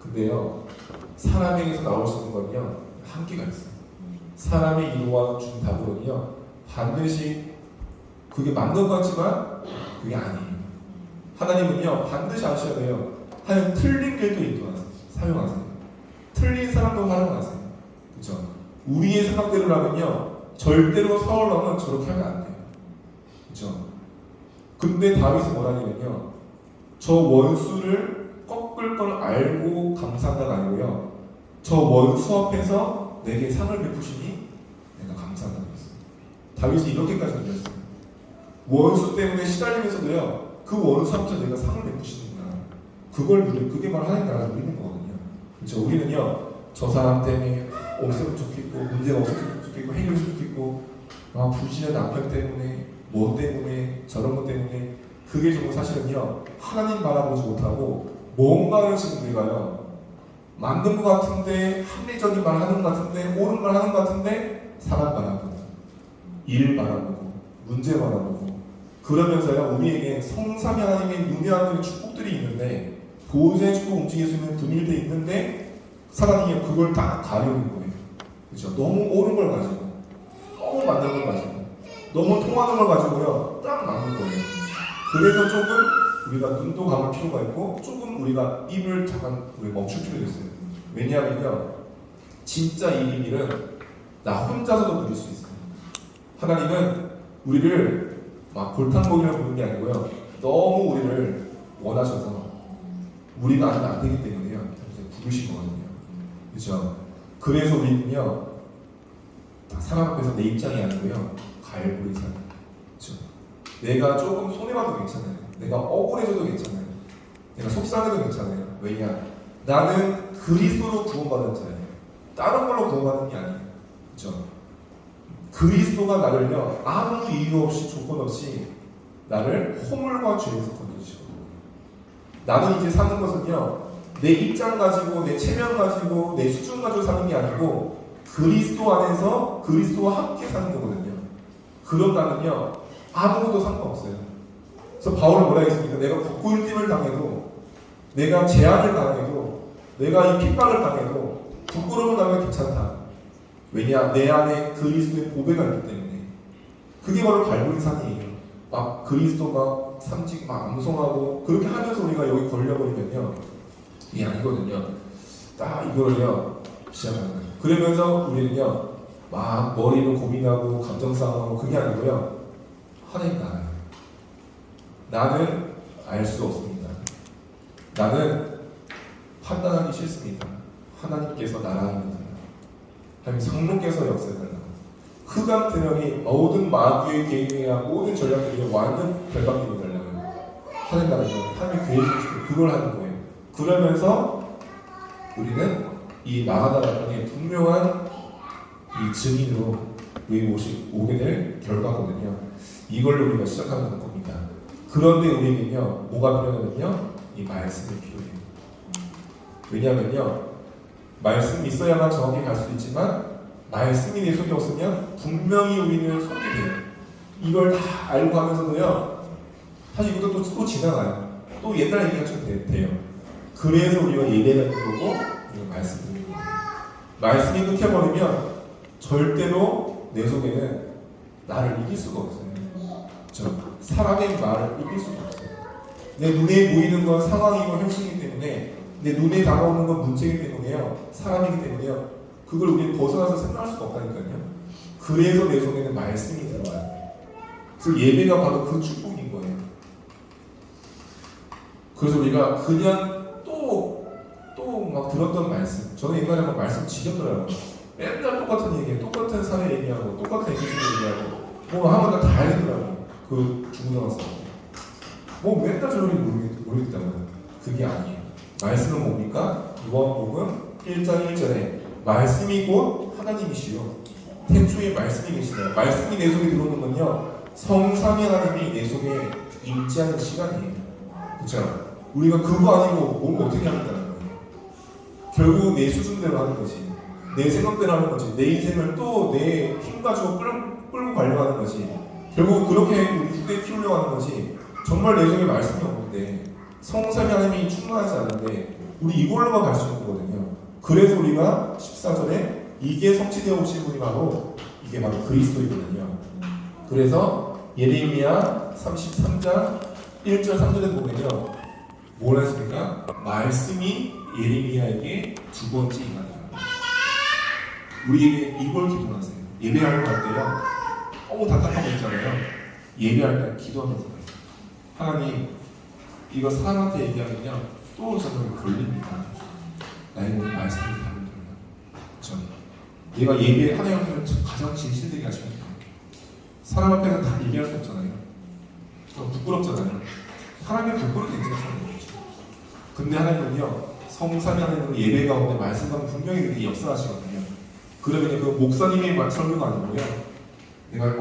근데요 사람에게서 나올 수 있는 건요 한계가 있어요. 사람의 이루와 준 답으로는요 반드시 그게 맞는 것 같지만 그게 아니에요. 하나님은요 반드시 아셔야 돼요. 하여튼 틀린 길도 인도하세요. 사용하세요. 틀린 사람도 활용하세요. 그렇죠? 우리의 생각대로라면요 절대로 사울왕은 저렇게 하면 안 돼요. 그렇죠? 근데 다윗은 뭐라냐면요 저 원수를 꺾을 걸 알고 감사한다가 아니고요 저 원수 앞에서 내게 상을 베푸시니 내가 감사한다고 했어요. 다윗이 이렇게까지 느꼈어요. 원수 때문에 시달리면서도요 그 원수 앞에서 내가 상을 베푸시는구나. 그걸 누리는, 그게 바로 하나님 나라를 누리는 거거든요. 그렇죠? 우리는요 저 사람 때문에 없으면 좋겠고 문제가 없으면 좋겠고 해결했으면 좋겠고 부실한 남편 때문에 뭐 때문에 저런 것 때문에 그게 정말 사실은요 하나님 바라보지 못하고 뭔가를 지금 우리가요 맞는 것 같은데 합리적인 말 하는 것 같은데 옳은 말 하는 것 같은데 사람 바라보고 일 바라보고 문제 바라보고 그러면서요 우리에게 성삼위 하나님의 유명한 축복들이 있는데 보호자의 축복 움직일 수 있는 분일도 있는데 사단이 그걸 다 가려는 거예요. 그렇죠? 너무 옳은 걸 가지고 너무 맞는 걸 가지고 너무 통하는 걸 가지고요 딱 맞는 거예요. 그래서 조금 우리가 눈도 감을 필요가 있고 조금 우리가 입을 잠깐 멈출 필요가 있어요. 왜냐하면요 진짜 이 비밀은 나 혼자서도 누릴 수 있어요. 하나님은 우리를 막 골탕 먹이려 부르는 게 아니고요 너무 우리를 원하셔서 우리가 아니면 안 되기 때문에요 부르신 거거든요. 그렇죠? 그래서 우리는요 사람 앞에서 내 입장이 아니고요 갈고리 사는. 그렇죠? 내가 조금 손해봐도 괜찮아요. 내가 억울해져도 괜찮아요. 내가 속상해도 괜찮아요. 왜냐? 나는 그리스도로 구원받은 자예요. 다른 걸로 구원받는 게 아니에요. 그렇죠? 그리스도가 나를요 아무 이유 없이 조건 없이 나를 허물과 죄에서 건져주시고 나는 이제 사는 것은요 내 입장 가지고 내 체면 가지고 내 수준 가지고 사는 게 아니고 그리스도 안에서 그리스도와 함께 사는 거거든요. 그럼 나는요 아무것도 상관없어요. 그래서 바울은 뭐라 했습니까? 내가 걷고일림을 당해도 내가 재앙을 당해도 내가 이 핍박을 당해도 부끄러움을 당해도 괜찮다. 왜냐? 내 안에 그리스도의 보배가 있기 때문에. 그게 바로 갈보리산이에요. 막 그리스도가 삼직 막 암송하고 그렇게 하면서 우리가 여기 걸려버리면요 이게 아니거든요. 딱 이거를요 시작하는 거예요. 그러면서 우리는요, 막 머리로 고민하고 감정 싸움하고 그게 아니고요, 하나님 나가요. 나는 알 수 없습니다. 나는 판단하기 싫습니다. 하나님께서 나라 임니다. 하나님 성령께서 역사해달라고. 흑암 대령이 모든 마귀의 계획이야 모든 전략들이 완전 결박되게 달라고요. 하나님 나라 임니다. 하나님의 계획이 그걸 하는 거예요. 그러면서 우리는 이 나가다라는 분명한 이 증인으로 우리 오게 될 결과거든요. 이걸로 우리가 시작하는 겁니다. 그런데 우리는요, 뭐가 필요하냐면요, 이 말씀이 필요해요. 왜냐하면요, 말씀이 있어야만 정확히 갈 수 있지만 말씀이 내 속에 없으면 분명히 우리는 속게 돼요. 이걸 다 알고 하면서도요, 사실 이것도 또 지나가요. 또 옛날 얘기가 좀 돼요. 그래서 우리가 예배가 들어오고 우리가 말씀 듣는 거예요. 말씀이 끊겨버리면 절대로 내 속에는 나를 이길 수가 없어요. 사람의 말을 이길 수가 없어요. 내 눈에 보이는 건 상황이고 현실이기 때문에, 내 눈에 다가오는 건 문제이기 때문에요, 사람이기 때문에요, 그걸 우리는 벗어나서 생각할 수가 없다니까요. 그래서 내 속에는 말씀이 들어와요. 그래서 예배가 바로 그 축복인 거예요. 그래서 우리가 그냥 또 막 들었던 말씀, 저는 옛날에 막 말씀 지겹더라고요. 맨날 똑같은 얘기해, 똑같은 사회 얘기하고, 똑같은 에피소드 얘기하고, 뭐 하면 다 알겠더라고요. 그 중고등학교 때. 뭐 맨날 저렇게 모르겠다고요. 그게 아니에요. 말씀은 뭡니까? 요한복음 1장 1절에 말씀이 곧 하나님이시요 태초에 말씀이 계시네요. 말씀이 내 속에 들어오는 건요, 성삼위 하나님이 내 속에 임재하는 시간이에요. 그렇죠? 우리가 그거 아니고 뭘 어떻게 하겠다는 거예요. 결국 내 수준대로 하는 거지, 내 생각대로 하는 거지, 내 인생을 또 내 힘 가지고 끌고 가려고 하는 거지. 결국 그렇게 우리 후대에 키우려고 하는 거지. 정말 내 속에 말씀이 없는데, 성삼위 하나님이 충만하지 않은데 우리 이걸로만 갈 수 있는 거거든요. 그래서 우리가 14절에 이게 성취되어 오신 분이 이게 바로 그리스도이거든요. 그래서 예레미야 33장 1절 3절에 보면요, 뭐라 했습니까? 말씀이 예레미야에게 두 번째 임하니라. 우리에게 이걸 기도하세요. 예배하러 갈 때요, 너무 답답한 거 있잖아요. 예배할 때 기도하면서 하나님, 이거 사람한테 얘기하면요, 또 저는 걸립니다. 나에게 말씀을 하면 됩니다. 내가 예배 하나님 앞에서 가장 진실되게 하시면 돼요. 사람 앞에서 다 얘기할 수 없잖아요. 좀 부끄럽잖아요. 하나님 부끄럽게 인정하시는 거죠. 근데 하나님은요, 성삼위 하나님은 예배 가운데 말씀 가운데 분명히 그렇게 역사하시거든요. 그러면 그 목사님의 설교가 아니고요, 내가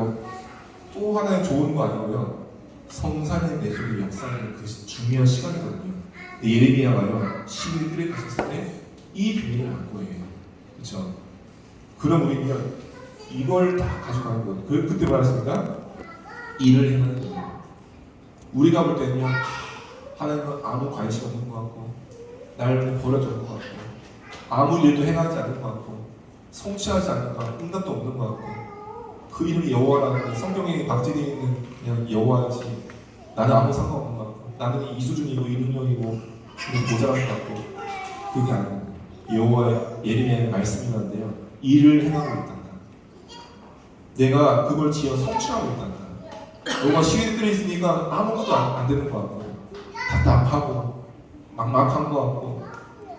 또 하나의 좋은 거 아니고요, 성삼위 내 속에 역사하는 그 중요한 시간이거든요. 예레미야가요, 11뜰에 갔었을 때 이 비밀을 알 거예요. 그렇죠? 그럼 우리는요, 이걸 다 가져가는 거예요. 그때 말했습니다. 일을 행하는 거예요. 우리가 볼 때는요, 하나님은 아무 관심 없는 것 같고, 나를 버려주는 것 같고, 아무 일도 행하지 않는 것 같고, 성취하지 않는 것 같고, 응답도 없는 것 같고, 그 이름이 여호와라는 성경에 박제되어 있는 그냥 여호와지, 나는 아무 상관없는 것 같고, 나는 이 수준이고 이 능력이고 모자란 것 같고, 그게 아니고 여호와 예레미야의 말씀이란데요, 일을 행하고 있단다. 내가 그걸 지어 성취하고 있단다. 너가 시계들에 있으니까 아무것도 안 되는 것 같고, 답답하고 막막한 것 같고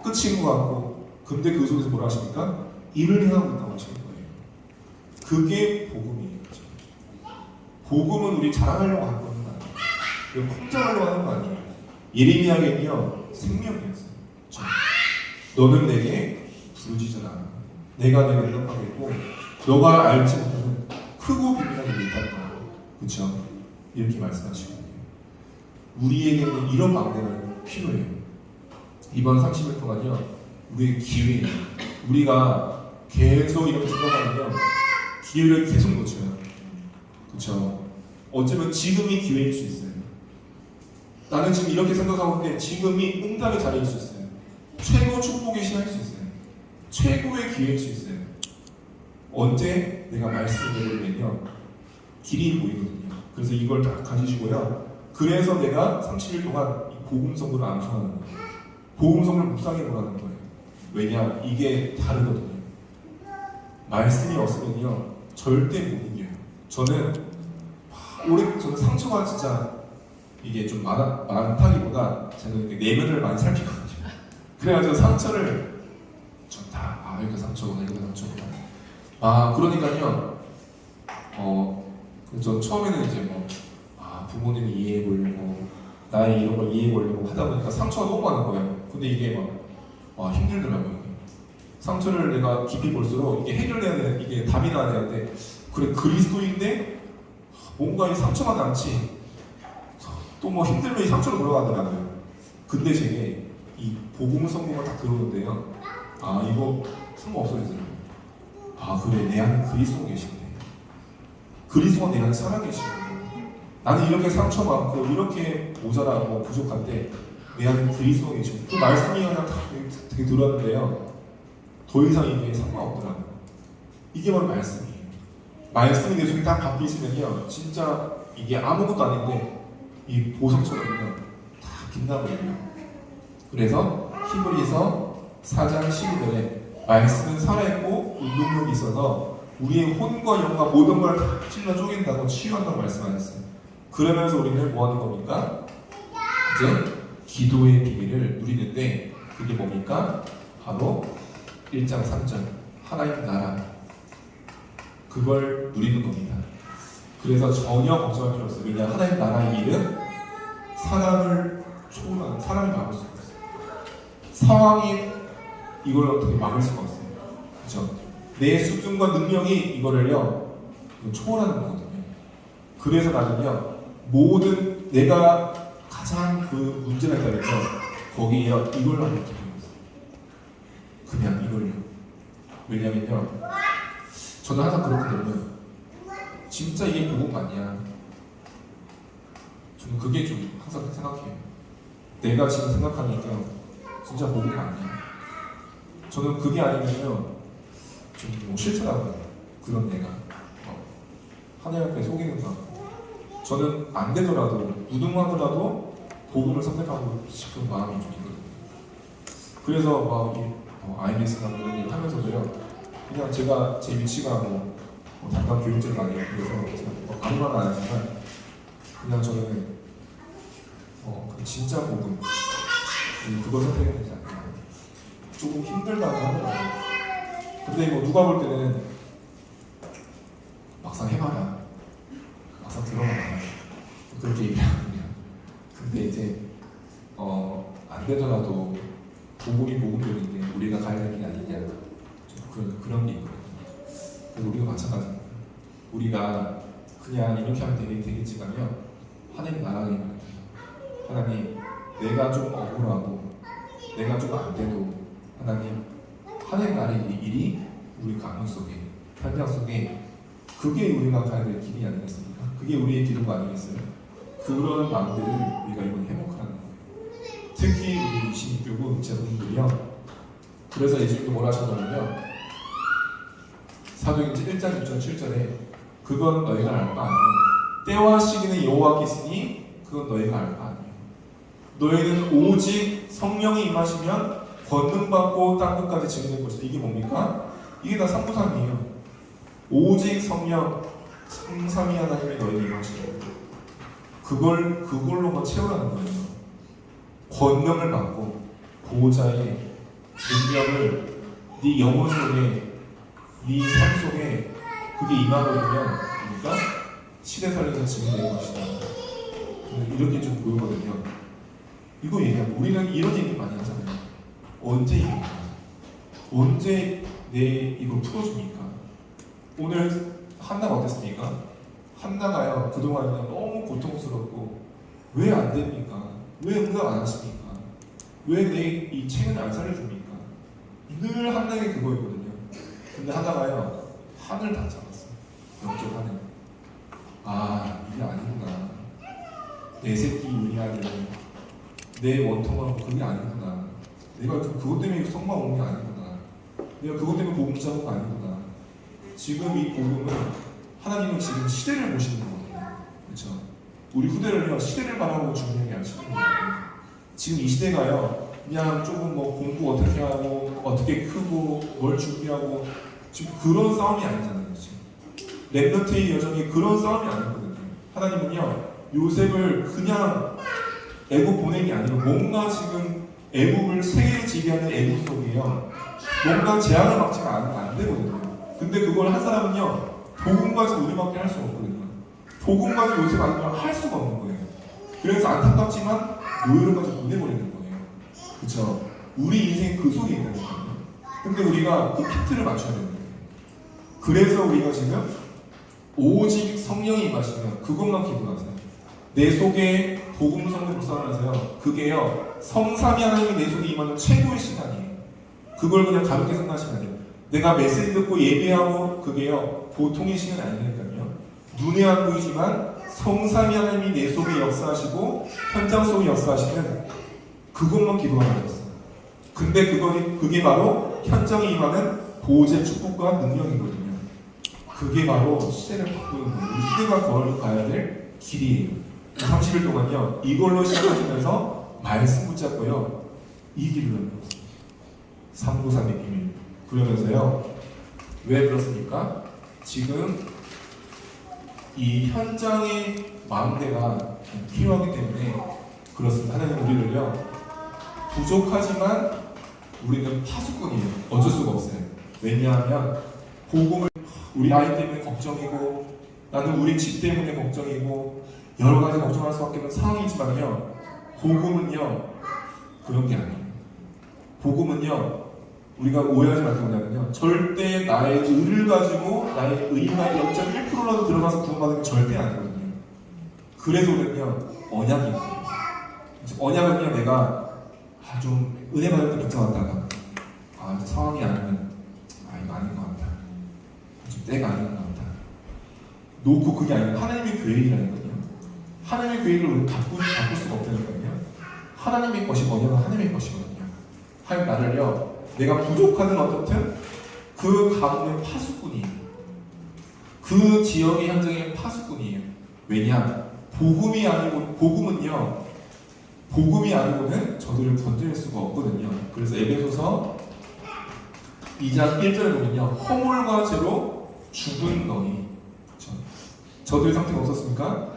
끝인 것 같고, 근데 그 속에서 뭐라 하십니까? 일을 행하고 있다고 하시는 거예요. 그게 복음이에요. 복음은 우리 자랑하려고 하는 거 아니에요. 콩장하려고 하는 거 아니에요. 예레미야에게는요, 생명이었어요. 너는 내게 부르짖어라. 내가 내가 응답하겠고, 너가 알지 못하는 크고 비밀한 일이 있단다. 그렇죠? 이렇게 말씀하시거든요. 우리에게는 이런 막내가 필요해요. 이번 30일 동안요, 우리의 기회예요. 우리가 계속 이렇게 생각하면요, 기회를 계속 놓쳐요. 그렇죠? 어쩌면 지금이 기회일 수 있어요. 나는 지금 이렇게 생각하고 있는데 지금이 응답의 자리일 수 있어요. 최고 축복의 시간일 수 있어요. 최고의 기회일 수 있어요. 언제 내가 말씀을 내리면요, 길이 보이거든요. 그래서 이걸 다 가지시고요, 그래서 내가 30일 동안 이 복음성을 암송하는 거예요. 복음성을 묵상해 보라는 거예요. 왜냐? 이게 다르거든요. 말씀이 없으면요 절대 못 이겨요. 저는 상처가 진짜 이게 좀 많다기보다 저는 내면을 많이 살피거든요. 그래가지고 상처를 여기가 상처구나, 여기가 상처구나. 그러니까요. 전 처음에는 이제 부모님을 이해해 보려고 나의 이런 걸 이해해 보려고 하다 보니까 상처가 너무 많은 거예요. 근데 이게 힘들더라고요. 상처를 내가 깊이 볼수록 이게 해결해야 되는, 이게 답이 나야 되는데, 그래 그리스도인데 뭔가 이 상처가 남지, 또 힘들면 이 상처로 돌아가더라고요. 근데 제게 이 복음 성공을 딱 들어오는데요, 이거 상관없어지더라고요. 그래, 내 안에 그리스도가 계시네. 그리스도가 내 안에 살아계시고, 나는 이렇게 상처 많고 이렇게 모자라고 부족한데 내 안에 그리스도가 계시고, 그 말씀이 그냥 되게 들었는데요, 더 이상 이게 상관없더라고요. 이게 바로 말씀이에요. 말씀이 내 속에 딱 박혀 있으면요, 진짜 이게 아무것도 아닌데 이 보석처럼요 다 빛나거든요. 그래서 히브리서 4장 12절에 말씀은 살아있고 운동력이 있어서 우리의 혼과 영과 모든 걸 다 찔러 쪼갠다고 치유한다고 말씀하셨어요. 그러면서 우리는 뭐 하는 겁니까? 이제 기도의 비밀을 누리는데, 그게 뭡니까? 바로 1장 3절 하나님 나라, 그걸 누리는 겁니다. 그래서 전혀 걱정할 필요 없어요. 왜냐하면 하나님 나라의 일은 사람을 초월하는, 사람이 막을 수가 없어요. 상황이 이걸 어떻게 막을 수가 없어요. 그렇죠? 내 수준과 능력이 이거를요 초월하는 거거든요. 그래서 나는요 모든 내가 가장 그 문제가 있다면요 거기에요 이걸로 하는 거예요. 그냥 이걸로. 왜냐면요 저는 항상 그렇게 되면 진짜 이게 복음 아니야. 저는 그게 좀 항상 생각해요. 내가 지금 생각하니까 진짜 복음 아니야. 저는 그게 아니면요 좀 싫더라고요. 그런 내가 하나님 앞에 속이는 거. 저는 안 되더라도 무등하더라도 복음을 선택하고 싶은 마음이 좀 있거든요. 그래서 IBS나 이런 일 하면서도요 그냥 제가 제 위치가 담당 교육자가 아니에요. 그래서 아무나 안 하지만 그냥 저는 그 진짜 복음 그걸 선택해야 되지 않나. 조금 힘들다고 하더라고요. 근데 누가 볼 때는 막상 해봐라, 막상 들어봐라 그렇게 얘기하거든요. 근데 이제 안 되더라도 복음이 복음되는 게 우리가 가야 될 길이 아니냐, 좀 그런 게 있거든요. 그래서 우리가 마찬가지입니다. 우리가 그냥 이렇게 하면 되겠지만요 하나님 나라의 말입니다. 하나님 내가 좀 억울하고 내가 좀 안 돼도 하나님 나라의 일이 우리 가문 속에, 현장 속에, 그게 우리가 가야 될 길이 아니겠습니까? 그게 우리의 기도가 아니겠어요? 그런 마음들을 우리가 이번에 회복하는 거예요. 특히 우리 26교구 제자분들이요. 그래서 예수님도 뭐라 하셨냐면요 사도행전 1장 6절 7절에 그건 너희가 알 바 아니요 때와 시기는 여호와께 있으니 그건 너희가 알 바 아니요 너희는 오직 성령이 임하시면 권능받고 땅끝까지 증인될 것이다. 이게 뭡니까? 이게 다 삼부삼이에요. 오직 성령, 성삼위 하나님의 너희를 임하시고 그걸로만 채우라는 거예요. 권능을 받고 보호자의 능력을 네 영혼 속에, 네 삶 속에 그게 임하거든요. 그러니까 시대 살리는 증인될 것이다. 이렇게 좀 보이거든요. 이거 얘기하고 우리는 이런 얘기 많이 하잖아요. 언제 얘기할까? 언제 내 이걸 풀어줍니까? 오늘 한나가 어땠습니까? 한나가요 그동안은 너무 고통스럽고 왜 안 됩니까? 왜 응답 안 하십니까? 왜 내 이 책을 안 살려줍니까? 늘 한나게 그거였거든요. 근데 한나가요 하늘 다 잡았어요. 영적 하늘. 이게 아니구나. 내 새끼 우리 아들은 내 원통하고 그게 아니구나. 내가 그것 때문에 성만 온 게 아니구나. 내가 그것 때문에 복음 잡은 거 아니구나. 지금 이 복음은 하나님은 지금 시대를 보시는 거거든요. 그렇죠? 우리 후대를요 시대를 바라보고 준비하는 게 아니시는 거예요. 지금 이 시대가요 그냥 조금 공부 어떻게 하고 어떻게 크고 뭘 준비하고 지금 그런 싸움이 아니잖아요. 지금 렘넌트의 여정이 그런 싸움이 아니거든요. 하나님은요 요셉을 그냥 애굽 보낸 게 아니고 뭔가 지금 애굽을 세계를 지배하는 애굽 속에요 뭔가 제한을 막지가 않으면 안 되거든요. 근데 그걸 한 사람은요 복음 가지고 우리밖에 할 수가 없거든요. 복음 가지고 요셉 아니면 할 수가 없는 거예요. 그래서 안타깝지만 노예를 가지고 보내버리는 거예요. 그렇죠? 우리 인생 그 속에 있는 거거든요. 근데 우리가 그 피트를 맞춰야 되는 거예요. 그래서 우리가 지금 오직 성령이 임하시면 그것만 기도하세요. 내 속에 복음 성령 묵상하면서요. 그게요 성삼위 하나님이 내 속에 임하는 최고의 시간이에요. 그걸 그냥 가볍게 생각하시면 안 돼요. 내가 메시지 듣고 예배하고 그게요 보통의 시간이 아니니까요. 눈에 안 보이지만 성삼위 하나님이 내 속에 역사하시고 현장 속에 역사하시는 그것만 기도하는 거였어요. 근데 그게 바로 현장에 임하는 보호제 축복과 능력이거든요. 그게 바로 시대를 바꾸는 거예요. 이 시대가 걸어가야 될 길이에요. 30일 동안요 이걸로 시작하시면서 말씀 붙잡고요 이 길을 넘겼어요. 삼보삼의 비밀. 그러면서요 왜 그렇습니까? 지금 이 현장의 마음대가 필요하기 때문에 그렇습니다. 하나님 우리를요 부족하지만 우리는 파수꾼이에요. 어쩔 수가 없어요. 왜냐하면 복음을 우리 아이 때문에 걱정이고 나는 우리 집 때문에 걱정이고 여러 가지 걱정할 수밖에 없는 상황이지만요 복음은요 그런 게 아니에요. 복음은요 우리가 오해하지 말고 뭐냐면요 절대 나의 의를 가지고 나의 의가 0.1%라도 들어가서 구원받는 게 절대 아니거든요. 그래서 우리는요 언약이에요. 언약은요 내가 좀 은혜 받을 때 걱정하다가 이제 상황이 아니면 이거 아닌 것 같다. 좀 때가 아닌 것 같다. 놓고 그게 아니라 하나님의 계획이라니까요. 하나님의 계획을 우리는 바꿀 수가 없다니까요. 하나님의 것이 언약은 하나님의 것이거든요. 하나님 나를요 내가 부족하든 어떻든 그 가문의 파수꾼이에요. 그 지역의 현장의 파수꾼이에요. 왜냐? 복음이 아니고는 저들을 건질 수가 없거든요. 그래서 에베소서 2장 1절에 보면요 허물과 죄로 죽은 너희. 그렇죠? 저들의 상태가 없었습니까?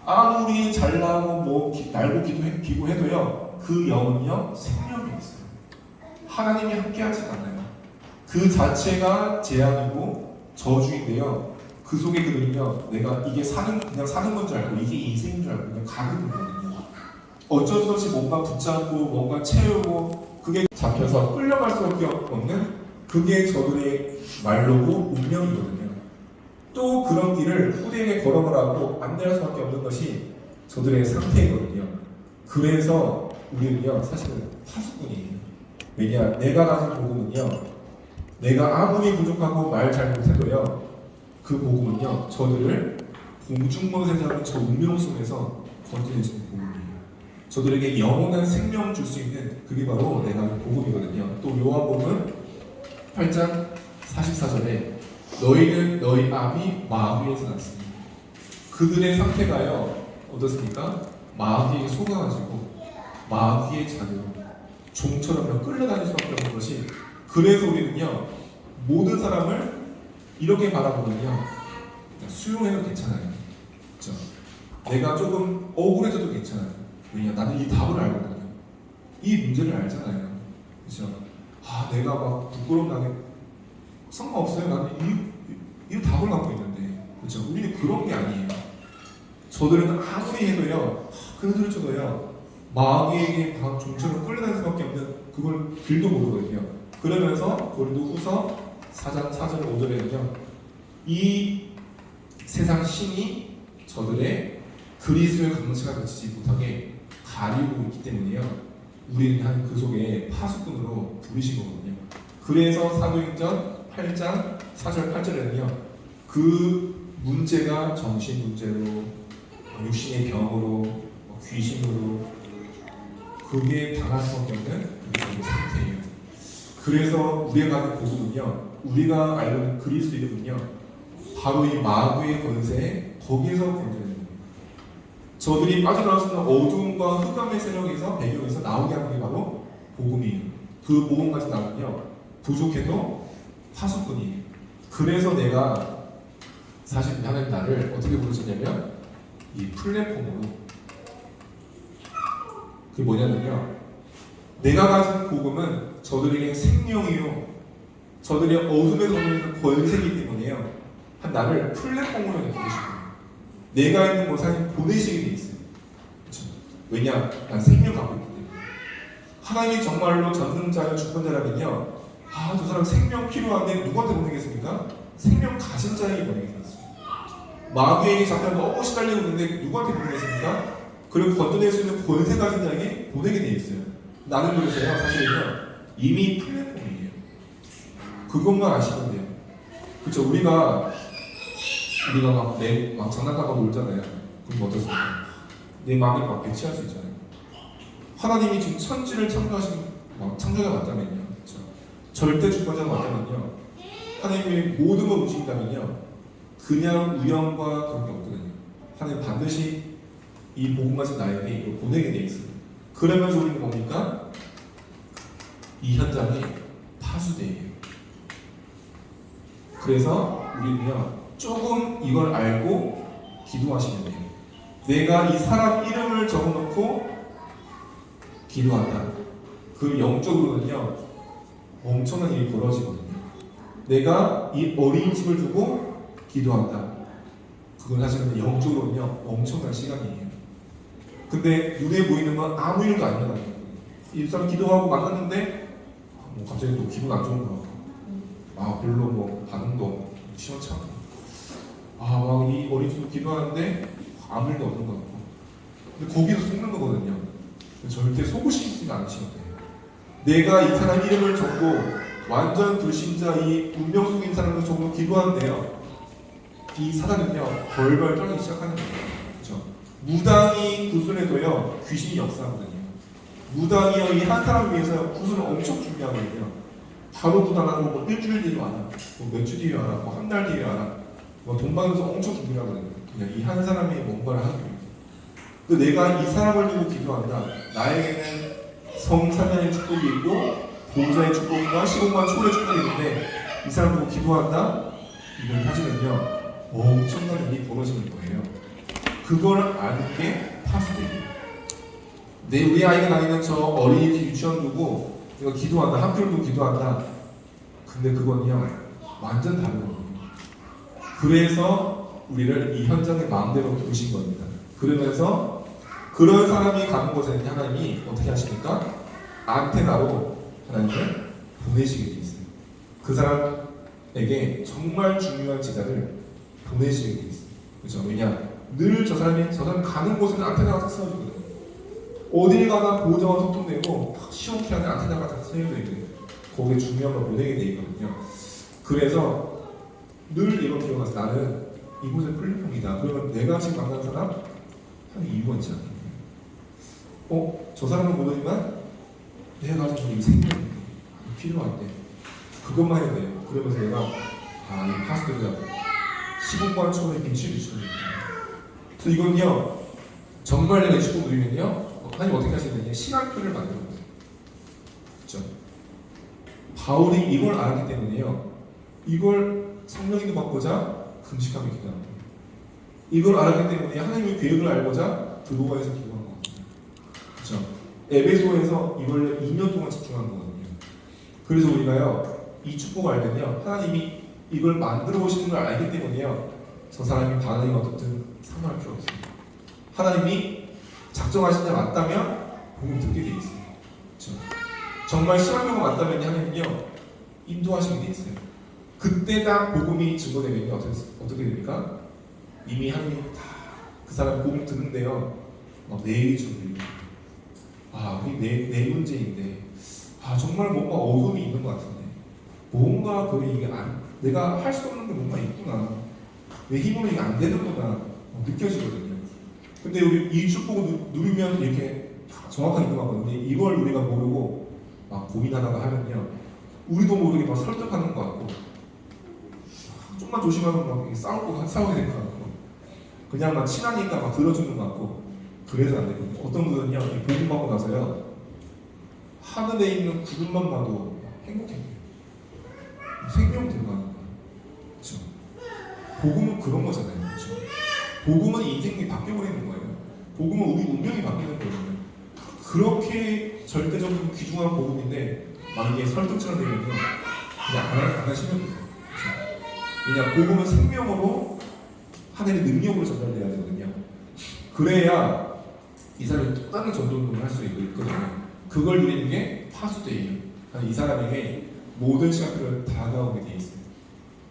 아무리 잘나고 날고 기도해도요 그 영은요 생명이 없어요. 하나님이 함께하지 않아요. 그 자체가 재앙이고 저주인데요. 그 속에 그들은요, 내가 이게 그냥 사는 건 줄 알고 이게 인생인 줄 알고 그냥 가는 거거든요. 어쩔 수 없이 뭔가 붙잡고 뭔가 채우고 그게 잡혀서 끌려갈 수밖에 없는 그게 저들의 말로고 운명이거든요. 또 그런 길을 후대에게 걸어가라고 안내할 수밖에 없는 것이 저들의 상태이거든요. 그래서 우리는요, 사실은 파수꾼이에요. 왜냐, 내가 가진 복음은요, 내가 아무리 부족하고 말 잘못해도요, 그 복음은요, 저들을 공중먼 세상의 저 운명 속에서 건져내주는 복음이에요. 저들에게 영원한 생명을 줄 수 있는 그게 바로 내가 하는 복음이거든요. 또 요한복음 8장 44절에 너희는 너희 아비 마귀에서 났습니다. 그들의 상태가요, 어떻습니까? 마귀에 속아가지고 마귀의 자녀로 종처럼 끌려다닐 수밖에 없는 것이, 그래서 우리는요 모든 사람을 이렇게 바라보면요 수용해도 괜찮아요. 그렇죠? 내가 조금 억울해져도 괜찮아요. 왜냐, 나는 이 답을 알거든요. 이 문제를 알잖아요. 그렇죠? 내가 막 부끄러움 나게 상관없어요. 나는 이 답을 갖고 있는데. 그렇죠? 우리는 그런 게 아니에요. 저들은 아무리 해도요, 큰 소리 쳐도요, 마귀에게 종처럼 끌려다닐 수밖에 없는 그걸 길도 모르거든요. 그러면서 고린도후서 4장 4절 5절에는요, 이 세상 신이 저들의 그리스도의 강력을 미치지 못하게 가리고 있기 때문에요. 우리는 한 그 속에 파수꾼으로 부르신 거거든요. 그래서 사도행전 8장 4절 8절에는요, 그 문제가 정신 문제로, 육신의 병으로, 귀신으로 그게 당할 수밖에 없는 그런 상태예요. 그래서 우리가 가는 복음은요, 우리가 알고 있는 그리스도 이름은요, 바로 이 마귀의 권세에 거기에서 건져내는 거예요. 저들이 빠져나올 수 있는 어두움과 흑암의 세력에서 배경에서 나오게 하는 게 바로 복음이에요. 그 복음까지 나면요 부족해도 파수꾼이에요. 그래서 내가 사실 하나님 나를 어떻게 부르셨냐면 이 플랫폼으로, 그게 뭐냐면요 내가 가진 복음은 저들에게 생명이요 저들의 어둠에 거는 권세이기 때문에요 나를 플랫폼으로 부르신 거예요. 내가 있는 곳에 하나님 보내시게 돼 있어요. 그렇죠? 왜냐? 난 생명 갖고 있기 때문에. 하나님이 정말로 전능자여 주권자라면요 저 사람 생명 필요한데 누구한테 보내겠습니까? 생명 가진 자에게 보내겠습니다. 마귀에게 잠깐 너무 시달리고 있는데 누구한테 보내겠습니까? 그리고 건져낼 수 있는 권세 가진 자에게 보내게 돼 있어요. 나는 그래서요 사실은요 이미 플랫폼이에요. 그것만 아시면 돼요. 그렇죠? 우리가 막 장난감하고 놀잖아요. 그럼 어떻습니까? 내 마음을 막 배치할 수 있잖아요. 하나님이 지금 천지를 창조가 맞다면요. 그렇죠? 절대 주권자가 맞다면요. 하나님이 모든 걸 움직인다면요. 그냥 우연과 그런 게 없거든요. 하나님 반드시 이 복음 가진 나에게 이걸 보내게 돼 있어요. 그러면서 우리는 뭡니까? 이 현장이 파수돼요. 그래서 우리는요 조금 이걸 알고 기도하시면 돼요. 내가 이 사람 이름을 적어놓고 기도한다. 그 영적으로는요 엄청난 일이 벌어지거든요. 내가 이 어린이집을 두고 기도한다. 그건 사실은 영적으로는요 엄청난 시간이에요. 근데 눈에 보이는 건 아무 일도 안 일어나요. 이 사람 기도하고 만났는데 뭐 갑자기 또 기분 안 좋은 거 같고 별로 뭐 반응도 시원치 않고 막 이 어린이집 기도하는데 아무 일도 없는 거 같고 근데 거기서 속는 거거든요. 절대 속으시지 않으시면 돼요. 내가 이 사람 이름을 적고 완전 불신자 이 운명 속인 사람을 적고 기도하는데요 이 사람은요 벌벌 떨기 시작하는 거예요. 그렇죠? 무당이 구슬해도요 귀신이 역사하거든요. 무당이요 이 한 사람을 위해서 구슬은 엄청 중요하거든요. 바로 구당하고 뭐 일주일 뒤에 와라, 뭐 몇 주 뒤에 와라, 뭐 한 달 뒤에 와라, 뭐 돈 받아서 엄청 준비하거든요. 그냥 이 한 사람이 뭔가를 하는 거예요. 근데 내가 이 사람을 두고 기도한다. 나에게는 성삼년의 축복이 있고 보호자의 축복과 15만 초의 축복이 있는데 이 사람 두고 기도한다. 이걸 사실은요 엄청난 일이 벌어지는 거예요. 그걸 아는 게 파수돼요. 우리 아이가 다니는 저 어린이집 유치원 두고 내가 기도한다. 학교를 두고 기도한다. 근데 그건요 완전 다르거든요. 그래서 우리를 이 현장의 마음대로 두신 겁니다. 그러면서 그런 사람이 가는 곳에는 하나님이 어떻게 하십니까? 안테나로 하나님을 보내시게 돼 있어요. 그 사람에게 정말 중요한 제자를 보내시게 돼 있어요. 그렇죠? 왜냐? 늘 저 사람 가는 곳에는 안테나가 딱 세워지거든요. 어딜 가나 보호자와 소통되고 시원케 하는 안테나가 딱 세워져 있거든요. 거기에 중요한 걸 보내게 돼 있거든요. 그래서 늘 이런 기억하세요. 나는 이곳의 플랫폼이다. 그러면 내가 지금 만난 사람 한 이유가 있지 않겠냐. 저 사람은 모르지만 내가 가진 이 생명이 필요할 때 그것만 해야 돼요. 그러면서 내가 이 파스텔이다 15만 초의 빛을 주시는 거예요. 그래서 이건요 정말 내가 20분 누리면요 하나님 어떻게 하시느냐 시간표를 만들어 놓으세요. 그렇죠? 바울이 이걸 알았기 때문에요 이걸 성령님도 받고자 금식하며 기도합니다. 이걸 알았기 때문에 하나님의 계획을 알고자 드로바에서 기도한 거거든요. 그렇죠? 에베소에서 이걸 2년 동안 집중한 거거든요. 그래서 우리가요 이 축복을 알면요 하나님이 이걸 만들어 오시는 걸 알기 때문에요 저 사람이 반응이 어떻든 상관할 필요 없습니다. 하나님이 작정하신 자 맞다면 복음 듣게 돼 있어요. 그렇죠? 정말 시간표가 맞다면 하나님은요 인도하시게 돼 있어요. 그때 딱 복음이 증거되면요 어떻게 됩니까? 이미 하나님이 다 그 사람 복음 듣는데요 막 내일이 좀 우리 내 문제인데 정말 뭔가 어둠이 있는 것 같은데 뭔가 이게 내가 할 수 없는 게 뭔가 있구나. 내 힘으로 이게 안 되는구나 느껴지거든요. 근데 우리 이 축복을 누리면 이렇게 정확하게 인정하거든요. 이걸 우리가 모르고 막 고민하다가 하면요 우리도 모르게 막 설득하는 것 같고 좀만 조심하면 막 싸우게 될 것 같고 그냥 막 친하니까 막 들어주는 것 같고 그래서 안 되거든요. 어떤 분은요 복음 받고 나서요 하늘에 있는 구름만 봐도 행복해. 생명 들어가는 거야. 그렇죠? 복음은 그런 거잖아요. 그렇죠? 복음은 인생이 바뀌어버리는 거예요. 복음은 우리 운명이 바뀌는 거예요. 그렇게 절대적으로 귀중한 복음인데 막 이게 설득처럼 되면요 그냥 안 하시면 돼요. 그렇죠? 왜냐 복음은 생명으로 하나님의 능력으로 전달돼야 되거든요. 그래야 이 사람이 또 다른 전도운동을 할 수 있거든요. 그걸 누리는 게 파수대예요. 이 사람에게 모든 시간표를 다가오게 돼 있어요.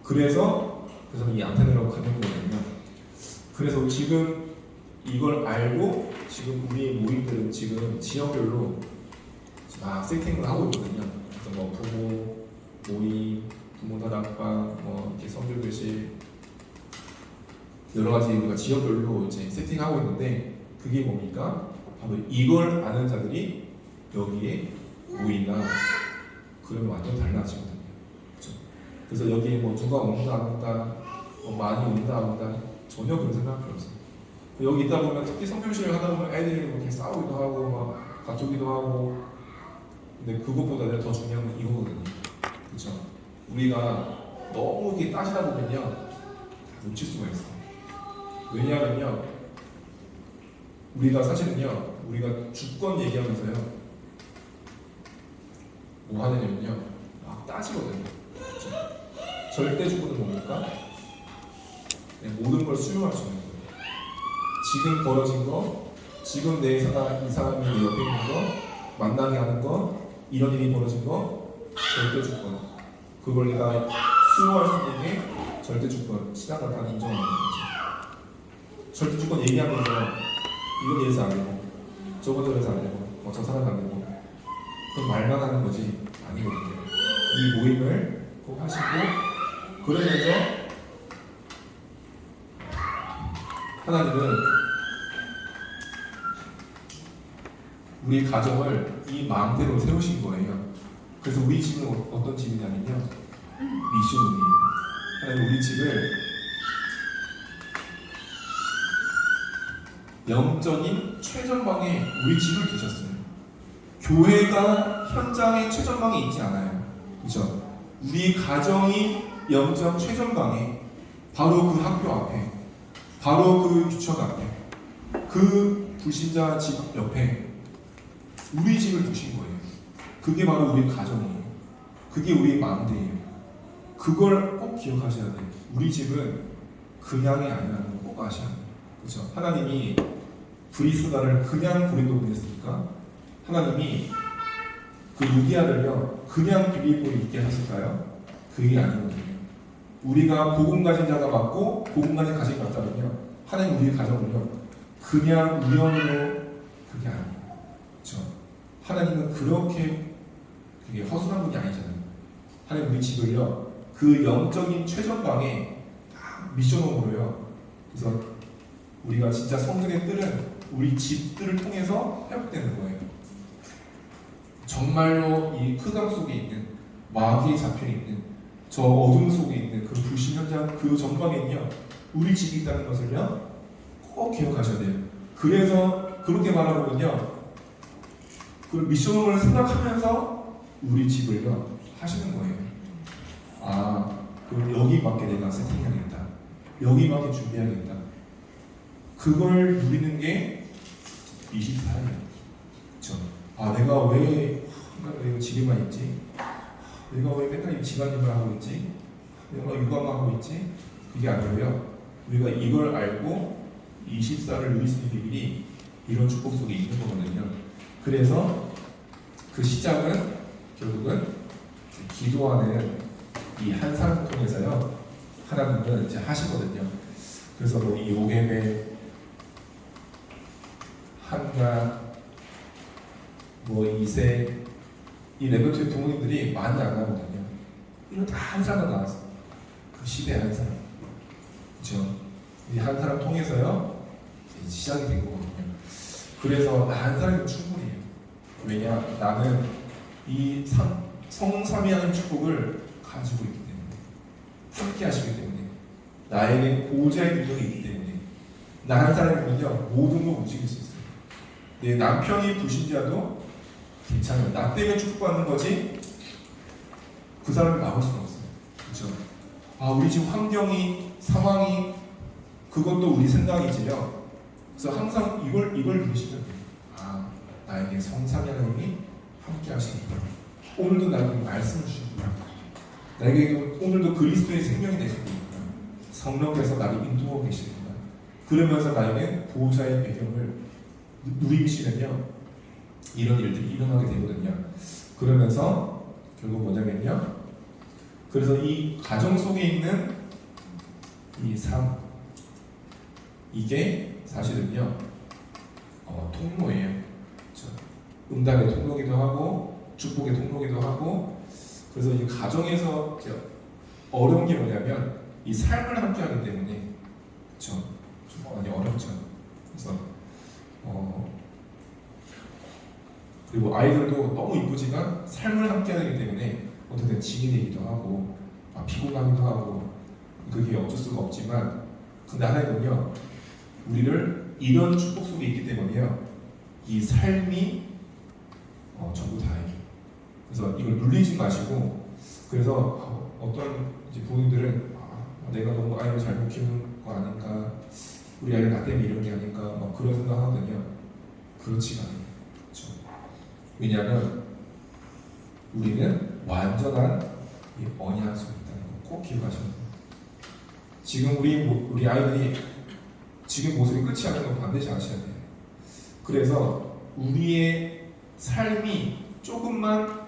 그래서 이 안테나라고 가는 거거든요. 그래서 지금 이걸 알고 지금 우리 모임들은 지금 지역별로 막 세팅을 하고 있거든요. 그래서 뭐 부모 모임, 부모 다락방, 뭐 이렇게 성교교실 여러 가지 우리가 지역별로 이제 세팅하고 있는데 그게 뭡니까? 바로 이걸 아는 자들이 여기에 모인다. 그러면 완전 달라지거든요. 그렇죠? 그래서 여기에 뭐 누가 온다 안 온다, 뭐 많이 온다 안 온다 전혀 그런 생각 필요 없어요. 여기 있다 보면 특히 성교실을 하다 보면 애들이 뭐 이렇게 싸우기도 하고 막 다투기도 하고 근데 그것보다 더 중요한 건 이거거든요. 그렇죠? 우리가 너무 이렇게 따지다 보면요 다 놓칠 수가 있어요. 왜냐하면요 우리가 사실은요 우리가 주권 얘기하면서요 뭐 하느냐면요 막 따지거든요. 그렇죠? 절대 주권은 뭡니까? 모든 걸 수용할 수 있는 거예요. 지금 벌어진 거, 지금 이 사람이 내 옆에 있는 거, 만나게 하는 거, 이런 일이 벌어진 거, 절대 주권. 그걸 내가 수용할 수 있는 게 절대 주권. 시작을 다 인정하는 거죠. 절대 주권 얘기하면서 이건 이래서 안 되고, 저건 저래서 안 되고, 저 사람 안 되고, 그건 말만 하는 거지 아니거든요. 이 모임을 꼭 하시고 그러면서 하나님은 우리 가정을 이 마음대로 세우신 거예요. 그래서 우리 집은 어떤 집이냐면요 미션이에요. 하나님 우리 집을 영적인 최전방에 우리 집을 두셨어요. 교회가 현장에 최전방에 있지 않아요. 그죠? 우리 가정이 영적 최전방에 바로 그 학교 앞에 바로 그 유치원 앞에 그 불신자 집 옆에 우리 집을 두신 거예요. 그게 바로 우리 가정이에요. 그게 우리의 마음대예요. 그걸 꼭 기억하셔야 돼요. 우리 집은 그냥이 아니라는 걸 꼭 아셔야 돼요. 그렇죠? 하나님이 브리스가를 그냥 고린도 보냈습니까? 하나님이 그 루디아를요 그냥 빌립보에 있게 하실까요? 그게 아니거든요. 우리가 복음 가진 자가 맞고 복음 가진 가정이 맞다면요 하나님 우리의 가정을요 그냥 우연으로 그게 아니에요. 그렇죠? 하나님은 그렇게 그게 허술한 분이 아니잖아요. 하나님 우리 집을요 그 영적인 최전방에 딱 미션으로요. 그래서 우리가 진짜 성전의 뜰은 우리 집들을 통해서 회복되는 거예요. 정말로 이 흑암 속에 있는 마귀에 잡혀 있는 저 어둠 속에 있는 그 불신 현장 그 전방에는요 우리 집이 있다는 것을요 꼭 기억하셔야 돼요. 그래서 그렇게 말하면요 그 미션을 생각하면서 우리 집을요 하시는 거예요. 아 그럼 여기밖에 내가 세팅해야겠다. 여기밖에 준비해야겠다. 그걸 누리는 게 24예요. 그렇죠? 아 내가 왜 집에만 있지? 내가 왜 맨날 이 집안일만 하고 있지? 내가 육아만 하고 있지? 그게 아니고요. 우리가 이걸 알고 24를 누릴 수 있는 비밀이 이런 축복 속에 있는 거거든요. 그래서 그 시작은 결국은 기도하는 이 한 사람을 통해서요 하나님은 이제 하시거든요. 그래서 뭐 이 오게베 한가 뭐 이세 이 레베토의 부모님들이 많이 안 나오거든요. 이런 다 한 사람 나왔어. 그 시대에 한 사람. 그렇죠? 이 한 사람 통해서요 시작이 된 거거든요. 그래서 나 한 사람이면 충분해요. 왜냐? 나는 이 성삼위하는 축복을 가지고 있기 때문에 함께 하시기 때문에 나에게 보호자의 능력이 있기 때문에 나 한 사람이면요 모든 걸 움직일 수 있어요. 내 남편이 불신자도 괜찮아요. 나 때문에 축복받는 거지 그 사람이 막을 수는 없어요. 그렇죠? 아, 우리 지금 환경이, 상황이, 그것도 우리 생각이지요. 그래서 항상 이걸 누리시면 돼요. 아, 나에게 성삼위 하나님이 함께 하시는구나. 오늘도 나에게 말씀을 주시는구나. 나에게 오늘도 그리스도의 생명이 되시는구나. 성령께서 나를 인도하고 계시는구나. 그러면서 나에게 보호자의 배경을 누리시면요, 이런 일들이 일어나게 되거든요. 그러면서 결국 뭐냐면요, 그래서 이 가정 속에 있는 이 삶, 이게 사실은요 통로예요. 그렇죠? 응답의 통로기도 하고 축복의 통로기도 하고. 그래서 이 가정에서 어려운 게 뭐냐면 이 삶을 함께하기 때문에, 그렇죠? 좀 많이 어렵죠. 그래서 그리고 아이들도 너무 이쁘지만 삶을 함께하기 때문에 어떻게 지게 되기도 하고 피곤하기도 하고, 그게 어쩔 수가 없지만, 근데 하나님은요 우리를 이런 축복 속에 있기 때문에요 이 삶이 전부 다예요. 그래서 이걸 눌리지 마시고, 그래서 어떤 이제 부모님들은 내가 너무 아이를 잘못 키우는 거 아닌가, 우리 아이가 나 때문에 이런 게 아닌가 막 그런 생각하거든요. 그렇지가 않아요. 그렇죠? 왜냐하면 우리는 완전한 이 언약 속에 있다는 거 꼭 기억하셔야 돼요. 지금 우리 아이들이 지금 모습이 끝이 아닌 건 반드시 아셔야 돼요. 그래서 우리의 삶이 조금만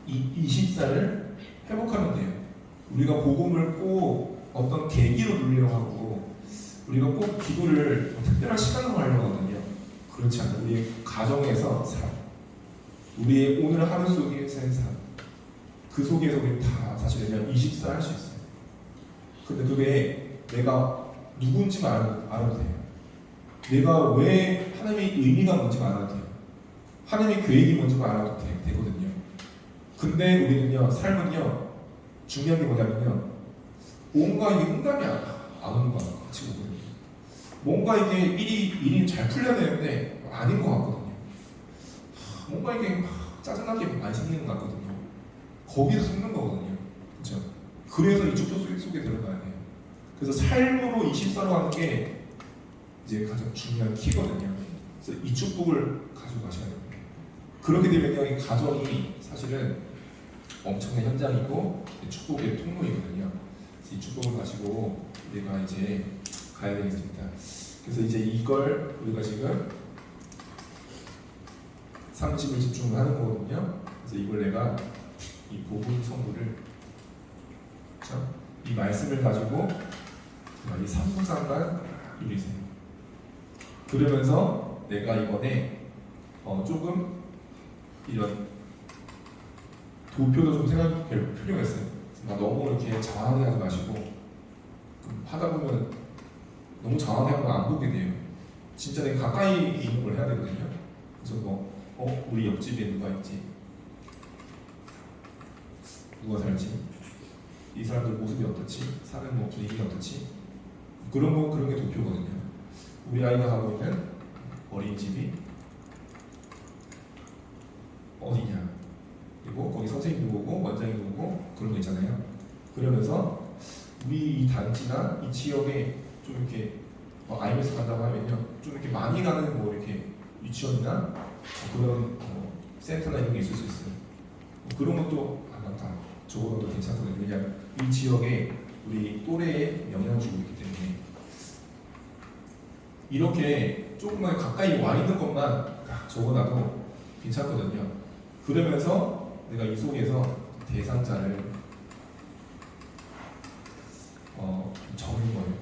이 24를 회복하면 돼요. 우리가 복음을 꼭 어떤 계기로 누리려고 하고, 우리가 꼭 기도를 특별한 시간으로 하려고 하거든요. 그렇지 않아요. 우리의 가정에서 삶, 우리의 오늘 하루 속에서의 삶, 그 속에서 우리 다 사실 그냥 24 할 수 있어요. 근데 그게 내가 누군지만 알아도 돼요. 내가 왜 하나님의 의미가 뭔지만 알아도 돼요. 하나님의 계획이 뭔지만 알아도 되거든요. 근데 우리는요, 삶은요, 중요한 게 뭐냐면요, 뭔가 이게 응답이 안 오는 것 같이 보거든요. 뭔가 이게 일이 잘 풀려야 되는데 아닌 것 같거든요. 뭔가 이게 짜증나게 많이 생기는 것 같거든요. 거기서 숨는 거거든요. 그렇죠? 그래서 이 축복 속에 들어가야 돼요. 그래서 삶으로 24로 하는 게 이제 가장 중요한 키거든요. 그래서 이 축복을 가져가셔야 됩니다. 그렇게 되면요, 이 가정이 사실은 엄청난 현장이고 축복의 통로이거든요. 그래서 이 축복을 가지고 우리가 이제 가야 되겠습니다. 그래서 이제 이걸 우리가 지금 30을 집중을 하는 거거든요. 그래서 이걸 내가 이 복음 선물을, 그렇죠? 이 말씀을 가지고 이 3부상만 누리세요. 그러면서 내가 이번에 조금 이런 도표도 좀 생각해 볼 필요가 있어요. 너무 이렇게 장황하게 하지 마시고, 하다 보면 너무 장황하게 하면 안 보게 돼요. 진짜 내가 가까이 있는 걸 해야 되거든요. 그래서 우리 옆집에 누가 있지? 누가 살지? 이 사람들 모습이 어떻지? 사는 분위기가 어떻지? 그런 게 도표거든요. 우리 아이가 가고 있는 어린이집이 어디냐? 그리고 거기 선생님 누구고 원장이 누구고 그런 거 있잖아요. 그러면서 우리 이 단지나 이 지역에 좀 이렇게 IMS 간다고 하면요, 좀 이렇게 많이 가는 이렇게 유치원이나 그런 센터나 이런 게 있을 수 있어요. 그런 것도 다 적어도 괜찮거든요. 왜냐하면 이 지역에 우리 또래에 영향을 주고 있기 때문에 이렇게 조금만 가까이 와 있는 것만 적어놔도 괜찮거든요. 그러면서 내가 이 속에서 대상자를 적는 거예요.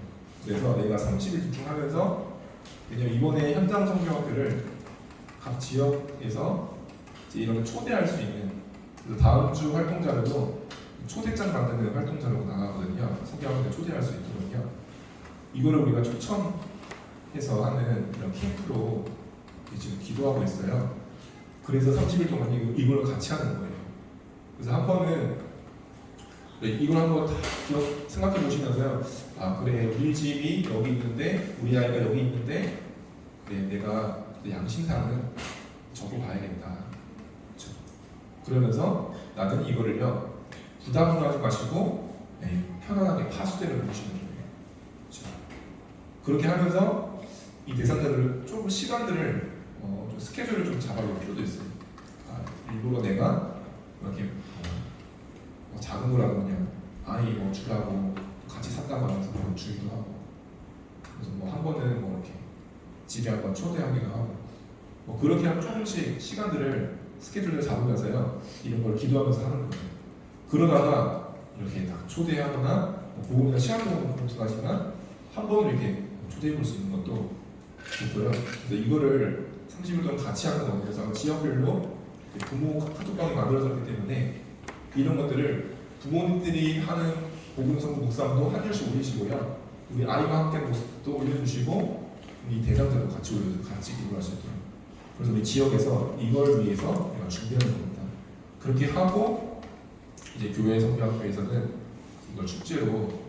그래서 내가 30일 집중하면서, 왜냐면 이번에 현장 성경학교를 각 지역에서 이제 이런 초대할 수 있는, 그래서 다음 주 활동자료도 초대장 만드는 활동자료가 나가거든요. 성경학교에 초대할 수 있거든요. 이거를 우리가 초청해서 하는 이런 캠프로 지금 기도하고 있어요. 그래서 30일 동안 이걸 같이 하는 거예요. 그래서 한 번은 이걸 한번 다 생각해 보시면서요, 그래, 우리 집이 여기 있는데, 우리 아이가 여기 있는데, 그래, 내가 양심상은 적어봐야겠다. 그렇죠? 그러면서 나는 이거를요 부담을 하지 마시고 편안하게 파수대를 보시는 거예요. 그렇죠? 그렇게 하면서 이 대상자들을 조금 시간들을 좀 스케줄을 좀 잡아볼 필요도 있어요. 일부러 내가 이렇게 작은 거라도 그냥 아이 뭐 주라고 같이 샀다고 하면서 뭐 주기도 하고, 그래서 뭐 한 번은 뭐 이렇게 집에 한번 초대하기도 하고, 뭐 그렇게 하면 조금씩 시간들을 스케줄을 잡으면서요 이런 걸 기도하면서 하는 거예요. 그러다가 이렇게 딱 초대하거나 보험이나 시간도 공통하지만 한 번은 이렇게 초대해 볼 수 있는 것도 좋고요. 그래서 이거를 30일 동안 같이 하는 거예요. 그래서 지역별로 부모 카톡방이 만들어졌기 때문에 이런 것들을 부모님들이 하는 복음성 묵상도 한 줄씩 올리시고요. 우리 아이와 함께 모습도 올려주시고 이 대상자도 같이 올려서 같이 기도할 수 있도록. 그래서 우리 지역에서 이걸 위해서 내가 준비하는 겁니다. 그렇게 하고 이제 교회 성교학교에서는 이걸 축제로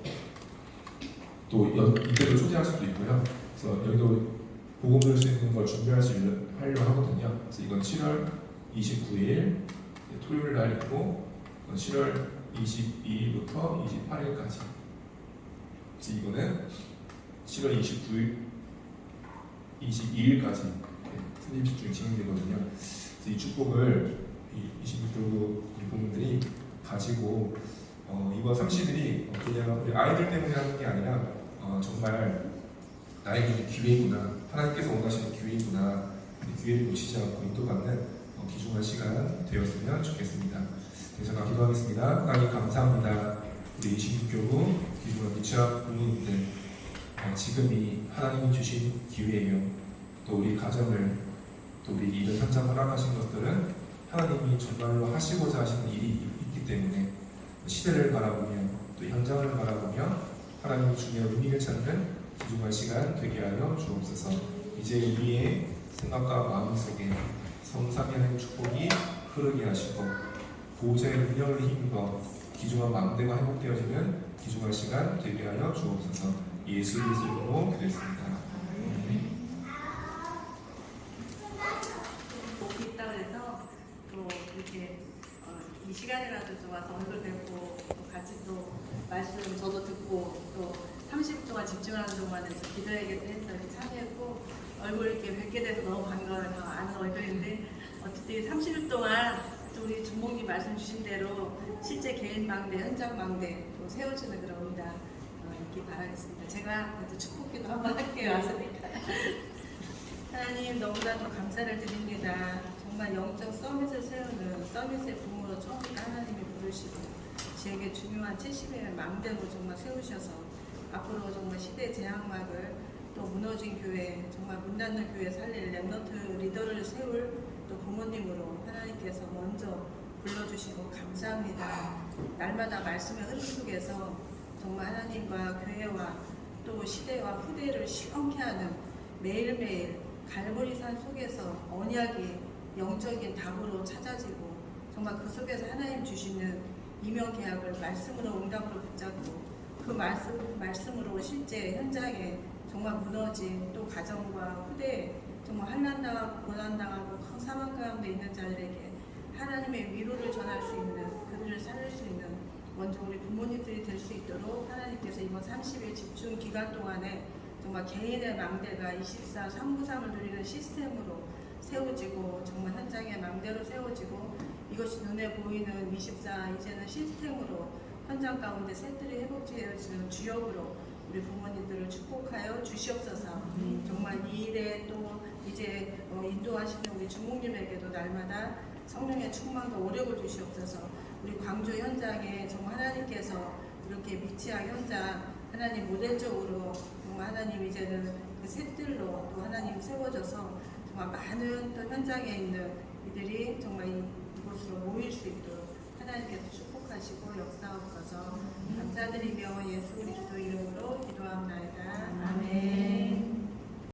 또 이때도 초대할 수도 있고요. 그래서 여기도 복음 들을 수 있는 걸 준비할 수 하려고 하거든요. 그래서 이건 7월 29일 토요일 날 있고 7월 22일부터 28일까지. 그래서 이거는 7월 22일까지 스님 집중이 진행되거든요. 그래서 이 축복을 이 26교구 부모님들이 가지고 이번 30일이 그냥 우리 아이들 때문에 하는 게 아니라 정말 나에게 기회이구나, 하나님께서 원하시는 기회이구나, 기회를 놓치지 않고 인도받는 귀중한 시간 되었으면 좋겠습니다. 제가 기도하겠습니다. 하나님 감사합니다. 우리 26교구 귀중한 미취학 부모님들, 지금이 하나님이 주신 기회예요. 또 우리 가정을, 또 우리 일을 현장 허락하신 것들은 하나님이 정말로 하시고자 하시는 일이 있기 때문에 시대를 바라보며 또 현장을 바라보며 하나님의 중요한 의미를 찾는 귀중한 시간 되게 하여 주옵소서. 이제 우리의 생각과 마음 속에 성삼위 하나님의 축복이 흐르게 하시고 보호자의 능력을 힘입어 귀중한 마음대가 회복되어지는 귀중한 시간 되게 하여 주옵소서. 예수 그리스도로 기도했습니다. 복이 있다고 해서 또 이렇게 이 시간이라도 좀 와서 얼굴 뵙고 또 같이 또 말씀 저도 듣고 또 30분 동안 집중하는 동안에 기도해야겠다 해서 이렇게 참여했고 얼굴 이렇게 뵙게 돼서 너무 반가워요. 다 아는 얼굴인데 어쨌든 30일 동안 또 우리 주목님 말씀 주신 대로 실제 개인 망대, 현장 망대 또 세워지는 그런 응답 있기 바라겠습니다. 제가 그래도 축복기도 한번 할게요. 왔으니까. 하나님 너무나도 감사를 드립니다. 정말 영적 서밋을 세우는 서밋의 부모로 처음부터 하나님이 부르시고 지역의 중요한 70의 망대로 정말 세우셔서 앞으로 정말 시대 제약막을 또 무너진 교회, 정말 문 닫는 교회 살릴 랩너트 리더를 세울 또 부모님으로 하나님께서 먼저 불러주시고 감사합니다. 날마다 말씀의 흐름 속에서 정말 하나님과 교회와 또 시대와 후대를 시원케 하는 매일매일 갈보리산 속에서 언약이 영적인 답으로 찾아지고 정말 그 속에서 하나님 주시는 이명계약을 말씀으로 응답으로 붙잡고 그 말씀으로 실제 현장에 정말 무너진 또 가정과 후대에 정말 환난당하고 고난당하고 큰 사망 가운데 있는 자들에게 하나님의 위로를 전할 수 있는, 그들을 살릴 수 있는 먼저 우리 부모님들이 될 수 있도록 하나님께서 이번 30일 집중 기간 동안에 정말 개인의 망대가 24, 393을 누리는 시스템으로 세워지고 정말 현장의 망대로 세워지고 이것이 눈에 보이는 24 이제는 시스템으로 현장 가운데 셋들이 회복되어지는 주역으로 우리 부모님들을 축복하여 주시옵소서. 정말 이 일에 또 이제 인도하시는 우리 주목님에게도 날마다 성령의 충만과 오력을 주시옵소서. 우리 광주 현장에 정말 하나님께서 이렇게 미취학 현장 하나님 모델적으로 정말 하나님 이제는 그 셋들로 또 하나님 세워져서 정말 많은 또 현장에 있는 이들이 정말 이곳으로 모일 수 있도록 하나님께서 축복하시고 역사하옵소서. 감사드리며 예수 그리스도 이름으로 기도합나요.